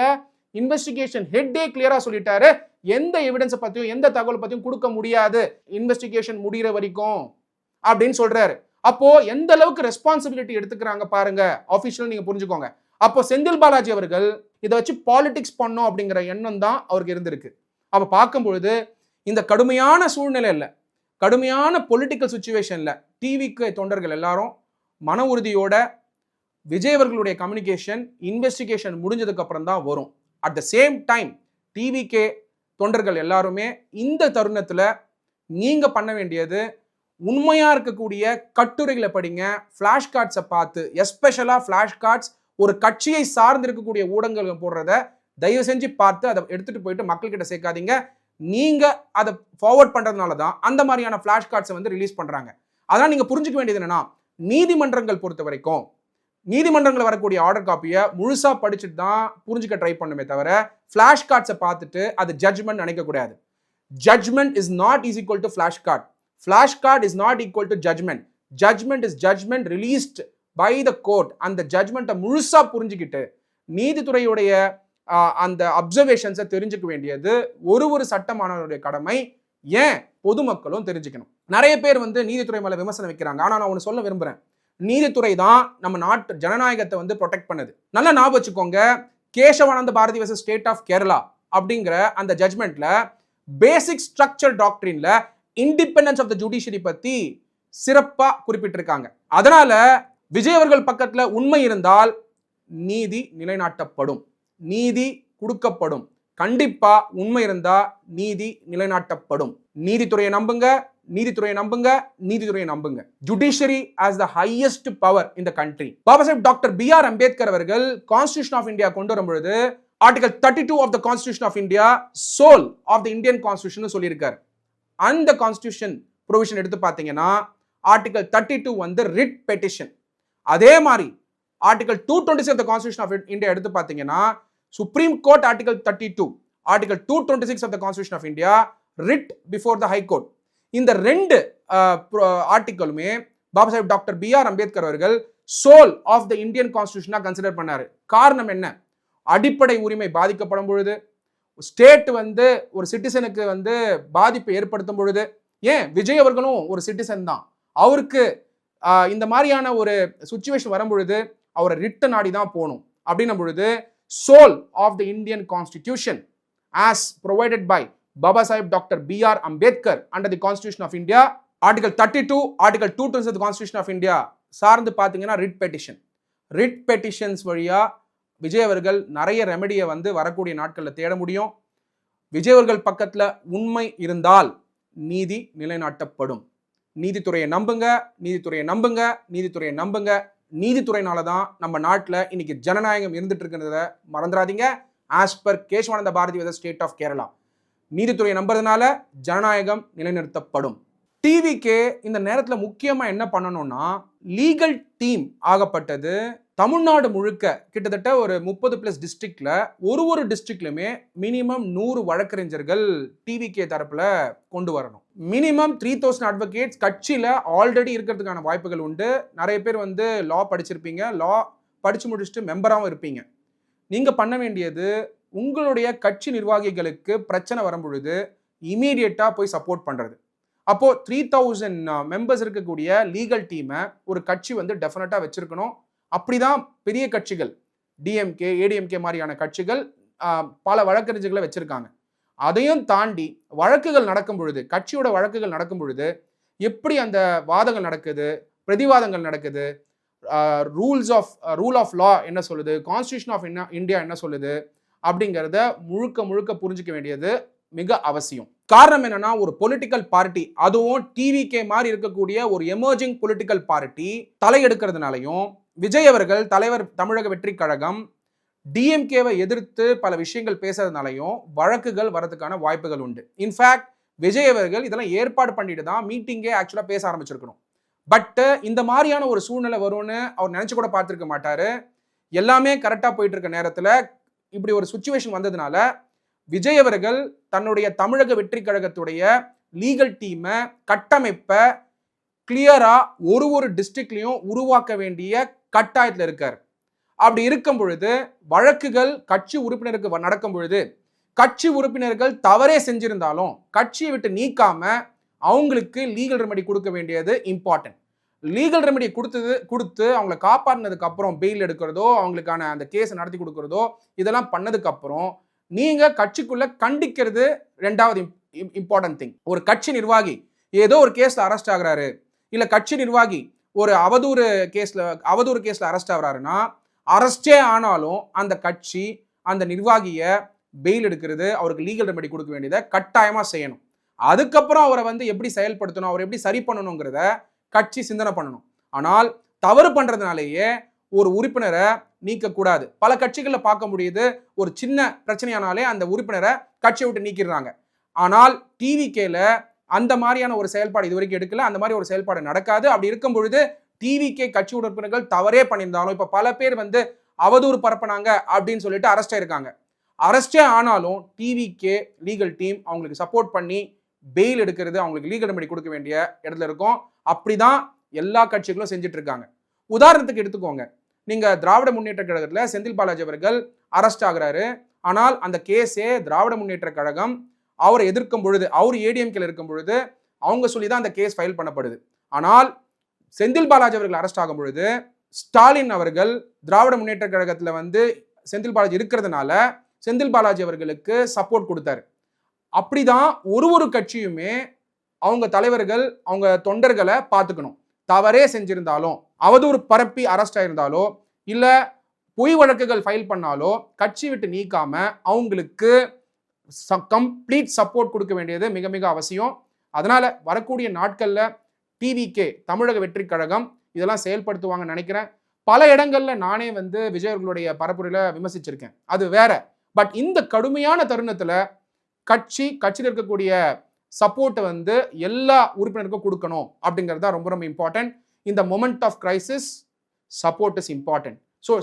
இன்வெஸ்டிகேஷன் ஹெட்டே கிளியரா சொல்லிட்டாரு, எந்த எவிடன்ஸ் பத்தியும் எந்த தகவல் பத்தியும் கொடுக்க முடியாது இன்வெஸ்டிகேஷன் முடிகிற வரைக்கும் அப்படின்னு சொல்றாரு. அப்போ எந்த அளவுக்கு ரெஸ்பான்சிபிலிட்டி எடுத்துக்கிறாங்க பாருங்க ஆபீஷியல், நீங்க புரிஞ்சுக்கோங்க. அப்போ செந்தில் பாலாஜி அவர்கள் இதை வச்சு பாலிடிக்ஸ் பண்ணும் அப்படிங்கிற எண்ணம் தான் அவருக்கு இருந்திருக்கு. அப்ப பார்க்கும் பொழுது இந்த கடுமையான சூழ்நிலையில, கடுமையான பொலிட்டிக்கல் சிச்சுவேஷன்ல டிவிக்கு தொண்டர்கள் எல்லாரும் மன உறுதியோட விஜய் அவர்களுடைய கம்யூனிகேஷன் இன்வெஸ்டிகேஷன் முடிஞ்சதுக்கு அப்புறம் தான் வரும். At the same time TVK தொண்டர்கள் எல்லாருமே இந்த தருணத்துல நீங்க பண்ண வேண்டியது உண்மையா இருக்கக்கூடிய கட்டுரைகளை படிங்க, ஃபிளாஷ் கார்ட்ஸை பார்த்து, எஸ்பெஷலா ஃபிளாஷ் கார்ட்ஸ் ஒரு கட்சியை சார்ந்து இருக்கக்கூடிய ஊடகங்கள் போடுறத தயவு செஞ்சு பார்த்து அதை எடுத்துட்டு போயிட்டு மக்கள் கிட்ட சேர்க்காதீங்க. நீங்க அதை ஃபார்வர்ட் பண்றதுனால தான் அந்த மாதிரியான ஃபிளாஷ் கார்ட்ஸை ரிலீஸ் பண்றாங்க. அதனால நீங்க புரிஞ்சுக்க வேண்டியது என்னன்னா, நீதிமன்றங்கள் பொறுத்த வரைக்கும் நீதிமன்றங்கள் வரக்கூடிய ஆர்டர் காப்பியை முழுசா படிச்சுட்டு தான் புரிஞ்சுக்க ட்ரை பண்ணுமே தவிர ஃபிளாஷ் கார்ட்ஸை பார்த்துட்டு அது ஜட்ஜ்மெண்ட் நினைக்கக்கூடாது. Judgement is not is equal to flash card. Flash card is not equal to judgement. Judgement is judgement released by the court. அந்த ஜட்ஜ்மெண்ட்டை முழுசா புரிஞ்சுக்கிட்டு நீதித்துறையுடைய அந்த அப்சர்வேஷன்ஸை தெரிஞ்சுக்க வேண்டியது ஒரு சட்டமானவருடைய கடமை. ஏன் பொதுமக்களும் தெரிஞ்சுக்கணும். நிறைய பேர் நீதித்துறை மேல விமர்சனம் வைக்கிறாங்க. ஆனா நான் ஒன்று சொல்ல விரும்புறேன், நீதித்துறை தான் நம்ம நாட்டு ஜனநாயகத்தை ப்ரொடெக்ட் பண்ணுது. நல்லா ஞாபகம் வச்சுக்கோங்க, Kesavananda Bharati versus state of Kerala அப்படிங்கிற அந்த ஜட்மெண்ட்ல பேசிக் ஸ்ட்ரக்சர் டாக்ட்ரின்ல இண்டிபெண்டன்ஸ் ஆஃப் த ஜுடிஷியரி பத்தி சிறப்பா குறிப்பிட்டிருக்காங்க. அதனால விஜய் அவர்கள் பக்கத்துல உண்மை இருந்தால் நீதி நிலைநாட்டப்படும், நீதி கொடுக்கப்படும். கண்டிப்பா உண்மை இருந்தா நீதி நிலைநாட்டப்படும். நீதித்துறையை நம்புங்க, நீதித்துறையை நம்புங்க, நீதித்துறையை நம்புங்க. Judiciary as the highest power in the country. Baba Sahib doctor B.R. Ambedkar அவர்கள் கான்ஸ்டிடியூஷன் ஆஃப் இந்தியா கொண்டு வரும் பொழுது article 32 of the constitution of India soul of the Indian constitution சொல்லியிருக்காரு. அந்த கான்ஸ்டிடியூஷன் ப்ரொவிஷன் எடுத்து பார்த்தீங்கன்னா ஆர்டிகல் 32 வந்து ரிட் பெட்டிஷன். அதே மாதிரி article 226 of the constitution of India எடுத்து பார்த்தீங்கன்னா supreme court article 32, article 226 of the constitution of India writ before the high court. இந்த ரெண்டு ஆர்டிக்கலுமே பாபா சாஹிப் டாக்டர் B.R. அம்பேத்கர் அவர்கள் சோல் ஆஃப் த இந்தியன் கான்ஸ்டிடியூஷனா கன்சிடர் பண்ணாரு. காரணம் என்ன? அடிப்படை உரிமை பாதிக்கப்படும் பொழுது, ஸ்டேட் வந்து ஒரு சிட்டிசனுக்கு வந்து பாதிப்பை ஏற்படுத்தும் பொழுது, ஏன் விஜய் அவர்களும் ஒரு சிட்டிசன் தான், அவருக்கு இந்த மாதிரியான ஒரு சுச்சுவேஷன் வரும் பொழுது அவரை ரிட்ட நாடி தான் போகணும் அப்படின்னும் பொழுது soul of the Indian constitution as provided by Baba Sahib Dr. B.R. Ambedkar under the Constitution of India, Article 32, Article 226 of the Constitution of India சார்ந்து பார்த்தீங்கன்னா ரிட் பெட்டிஷன். ரிட் பெட்டிஷன்ஸ் வழியா விஜய் அவர்கள் நிறைய ரெமெடியை வந்து வரக்கூடிய நாட்களில் தேட முடியும். விஜய் அவர்கள் பக்கத்தில் உண்மை இருந்தால் நீதி நிலைநாட்டப்படும். நீதித்துறையை நம்புங்க, நீதித்துறையை நம்புங்க, நீதித்துறையை நம்புங்க. நீதித்துறையினால தான் நம்ம நாட்டில் இன்னைக்கு ஜனநாயகம் இருந்துட்டு இருக்கிறத மறந்துடாதீங்க. As per Kesavananda Bharati with state of Kerala, நீதித்துறையை நம்புறதுனால ஜனநாயகம் நிலைநிறுத்தப்படும். டிவிக்கே இந்த நேரத்தில் முக்கியமாக என்ன பண்ணணும்னா, லீகல் டீம் ஆகப்பட்டது தமிழ்நாடு முழுக்க கிட்டத்தட்ட ஒரு 30+ டிஸ்ட்ரிக்ட்ல ஒரு டிஸ்ட்ரிக்ட்லுமே மினிமம் 100 வழக்கறிஞர்கள் டிவிகே தரப்புல கொண்டு வரணும். மினிமம் 3000 அட்வொகேட்ஸ் கட்சியில ஆல்ரெடி இருக்கிறதுக்கான வாய்ப்புகள் உண்டு. நிறைய பேர் வந்து லா படிச்சிருப்பீங்க, லா படிச்சு முடிச்சுட்டு மெம்பராகவும் இருப்பீங்க. நீங்க பண்ண வேண்டியது, உங்களுடைய கட்சி நிர்வாகிகளுக்கு பிரச்சனை வரும் பொழுது இமீடியட்டா போய் சப்போர்ட் பண்றது. அப்போ 3000 மெம்பர்ஸ் இருக்கக்கூடிய லீகல் டீமை ஒரு கட்சி வந்து டெஃபினட்டா வச்சிருக்கணும். அப்படிதான் பெரிய கட்சிகள் டிஎம்கே, ஏடிஎம்கே மாதிரியான கட்சிகள் பல வழக்கறிஞர்களை வச்சிருக்காங்க. அதையும் தாண்டி வழக்குகள் நடக்கும் பொழுது, கட்சியோட வழக்குகள் நடக்கும் பொழுது எப்படி அந்த வாதங்கள் நடக்குது, பிரதிவாதங்கள் நடக்குது, ரூல் ஆஃப் லா என்ன சொல்லுது, கான்ஸ்டிடியூஷன் ஆஃப் இந்தியா என்ன சொல்லுது அப்படிங்கிறத முழுக்க புரிஞ்சுக்க வேண்டியது மிக அவசியம். காரணம் என்னன்னா, ஒரு பொலிட்டிக்கல் பார்ட்டி, அதுவும் டிவிகே மாதிரி இருக்கக்கூடிய ஒரு எமர்ஜிங் பொலிட்டிக்கல் பார்ட்டி தலையெடுக்கிறதுனாலையும், விஜய் அவர்கள் தலைவர் தமிழக வெற்றி கழகம் டிஎம்கேவை எதிர்த்து பல விஷயங்கள் பேசுறதுனாலையும் வழக்குகள் வரதுக்கான வாய்ப்புகள் உண்டு. இன்ஃபேக்ட் விஜய் அவர்கள் இதெல்லாம் ஏற்பாடு பண்ணிட்டு தான் மீட்டிங்கே ஆக்சுவலா பேச ஆரம்பிச்சிருக்கணும். பட் இந்த மாதிரியான ஒரு சூழ்நிலை வரும்னு அவர் நினைச்சு கூட பார்த்திருக்க மாட்டாரு. எல்லாமே கரெக்டா போயிட்டு இருக்க நேரத்துல இப்படி ஒரு சுச்சுவேஷன் வந்ததுனால விஜய் அவர்கள் தன்னுடைய தமிழக வெற்றி கழகத்துடைய லீகல் டீமை கட்டமைப்பை கிளியரா ஒரு டிஸ்ட்ரிக்ட்லயும் உருவாக்க வேண்டிய கட்டாயத்தில் இருக்கார். அப்படி இருக்கும் பொழுது வழக்குகள் கட்சி உறுப்பினருக்கு நடக்கும் பொழுது, கட்சி உறுப்பினர்கள் தவறே செஞ்சிருந்தாலும் கட்சியை விட்டு நீக்காம அவங்களுக்கு லீகல் ரெமெடி கொடுக்க வேண்டியது இம்பார்ட்டன்ட். லீகல் ரெமெடி கொடுத்து அவங்களை காப்பாற்றினதுக்கு அப்புறம் பெயில் எடுக்கிறதோ, அவங்களுக்கான அந்த கேஸை நடத்தி கொடுக்கறதோ, இதெல்லாம் பண்ணதுக்கு அப்புறம் நீங்க கட்சிக்குள்ள கண்டிக்கிறது ரெண்டாவது இம்பார்ட்டன்ட் திங். ஒரு கட்சி நிர்வாகி ஏதோ ஒரு கேஸ்ல அரெஸ்ட் ஆகுறாரு, இல்ல கட்சி நிர்வாகி ஒரு அவதூறு கேஸ்ல அரெஸ்ட் ஆகுறாருன்னா, அரெஸ்டே ஆனாலும் அந்த கட்சி அந்த நிர்வாகியை பெயில் எடுக்கிறது, அவருக்கு லீகல் ரெமெடி கொடுக்க வேண்டியதை கட்டாயமா செய்யணும். அதுக்கப்புறம் அவரை வந்து எப்படி செயல்படுத்தணும், அவர் எப்படி சரி பண்ணணுங்கிறத கட்சி சிந்தனை பண்ணணும். ஆனால் தவறு பண்றதுனாலேயே ஒரு உறுப்பினரை நீக்கக்கூடாது. பல கட்சிகளில் பார்க்க முடியுது, ஒரு சின்ன பிரச்சனையானாலே அந்த உறுப்பினரை கட்சியை விட்டு நீக்கிடுறாங்க. ஆனால் டிவிகேல அந்த மாதிரியான ஒரு செயல்பாடு இதுவரைக்கும் எடுக்கல, அந்த மாதிரி ஒரு செயல்பாடு நடக்காது. அப்படி இருக்கும் பொழுது டிவிகே கட்சி உறுப்பினர்கள் தவறே பண்ணியிருந்தாலும், இப்ப பல பேர் வந்து அவதூறு பரப்பினாங்க அப்படின்னு சொல்லிட்டு அரெஸ்ட் ஆயிருக்காங்க. அரெஸ்டே ஆனாலும் டிவிகே லீகல் டீம் அவங்களுக்கு சப்போர்ட் பண்ணி பெயில் எடுக்கிறது, அவங்களுக்கு லீகல் ரெமெடி கொடுக்க வேண்டிய இடத்துல இருக்கும். அப்படிதான் எல்லா கட்சிகளும் செஞ்சுட்டு இருக்காங்க. உதாரணத்துக்கு எடுத்துக்கோங்க, நீங்க திராவிட முன்னேற்ற கழகத்துல செந்தில் பாலாஜி அவர்கள் அரெஸ்ட் ஆகுறாரு. ஆனால் அந்த கேஸே திராவிட முன்னேற்ற கழகம் அவரை எதிர்க்கும் பொழுது, அவர் ஏடிஎம்கேல இருக்கும் பொழுது அவங்க சொல்லி தான் அந்த கேஸ் ஃபைல் பண்ணப்படுது. ஆனால் செந்தில் பாலாஜி அவர்கள் அரெஸ்ட் ஆகும் பொழுது ஸ்டாலின் அவர்கள் திராவிட முன்னேற்ற கழகத்துல வந்து செந்தில் பாலாஜி இருக்கிறதுனால செந்தில் பாலாஜி அவர்களுக்கு சப்போர்ட் கொடுத்தாரு. அப்படிதான் ஒரு கட்சியுமே அவங்க தலைவர்கள் அவங்க தொண்டர்களை பார்த்துக்கணும். தவறே செஞ்சிருந்தாலும், அவதூறு பரப்பி அரெஸ்ட் ஆயிருந்தாலோ, இல்ல பொய் வழக்குகள் ஃபைல் பண்ணாலோ கட்சி விட்டு நீக்காம அவங்களுக்கு கம்ப்ளீட் சப்போர்ட் கொடுக்க வேண்டியது மிக மிக அவசியம். அதனால வரக்கூடிய நாட்கள்ல டிவிகே தமிழக வெற்றி கழகம் இதெல்லாம் செயல்படுத்துவாங்கன்னு நினைக்கிறேன். பல இடங்கள்ல நானே விஜய் அவர்களுடைய பரப்புரையில விமர்சிச்சிருக்கேன், அது வேற. பட் இந்த கடுமையான தருணத்துல கட்சியில் இருக்கக்கூடிய சப்போர்ட்டை எல்லா உறுப்பினருக்கும் கொடுக்கணும் அப்படிங்கிறது தான் ரொம்ப ரொம்ப இம்பார்ட்டன்ட். இந்த moment of crisis support is important. So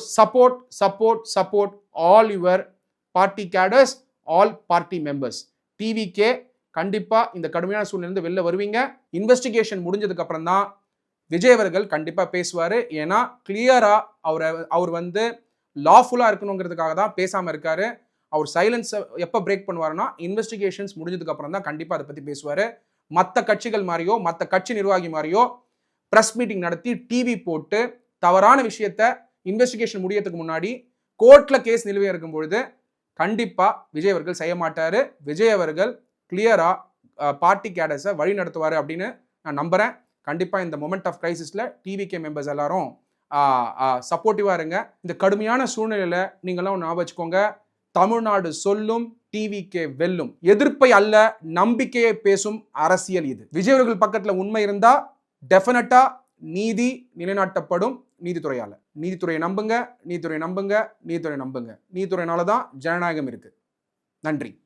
support all your party cadres, all party members. TVK கண்டிப்பா இந்த கடுமையான சூழ்நிலை வெளில வருவீங்க. இன்வெஸ்டிகேஷன் முடிஞ்சதுக்கு அப்புறம் தான் விஜய் அவர்கள் கண்டிப்பா பேசுவாரு. ஏன்னா கிளியரா அவர் லாஃபுல்லா இருக்கணுங்கிறதுக்காக தான் பேசாம இருக்காரு. அவர் சைலன்ஸ் எப்போ பிரேக் பண்ணுவாருன்னா இன்வெஸ்டிகேஷன்ஸ் முடிஞ்சதுக்கு அப்புறம் தான் கண்டிப்பா அதை பத்தி பேசுவாரு. மற்ற கட்சிகள் மாதிரியோ மற்ற கட்சி நிர்வாகி மாதிரியோ பிரஸ் மீட்டிங் நடத்தி டிவி போட்டு தவறான விஷயத்த இன்வெஸ்டிகேஷன் முடியறதுக்கு முன்னாடி கோர்ட்ல கேஸ் நிலுவையா இருக்கும் பொழுது கண்டிப்பா விஜய் அவர்கள் செய்ய மாட்டாரு. விஜய் அவர்கள் கிளியரா பார்ட்டி கேடர்ஸை வழி நடத்துவாரு அப்படின்னு நான் நம்புறேன். கண்டிப்பா இந்த மொமெண்ட் ஆஃப் கிரைசிஸ்ல டிவிகே மெம்பர்ஸ் எல்லாரும் சப்போர்ட்டிவா இருங்க. இந்த கடுமையான சூழ்நிலையில நீங்களாம் ஞாபகம் வச்சுக்கோங்க, தமிழ்நாடு சொல்லும், டிவிகே வெல்லும். எதிர்ப்பை அல்ல நம்பிக்கையை பேசும் அரசியல் இது. விஜய் அவர்கள் பக்கத்துல உண்மை இருந்தா டெஃபினட்டா நீதி நிலைநாட்டப்படும் நீதித்துறையால. நீதித்துறையை நம்புங்க, நீதித்துறையை நம்புங்க, நீதித்துறை நம்புங்க. நீதித்துறையினால தான் ஜனநாயகம் இருக்கு. நன்றி.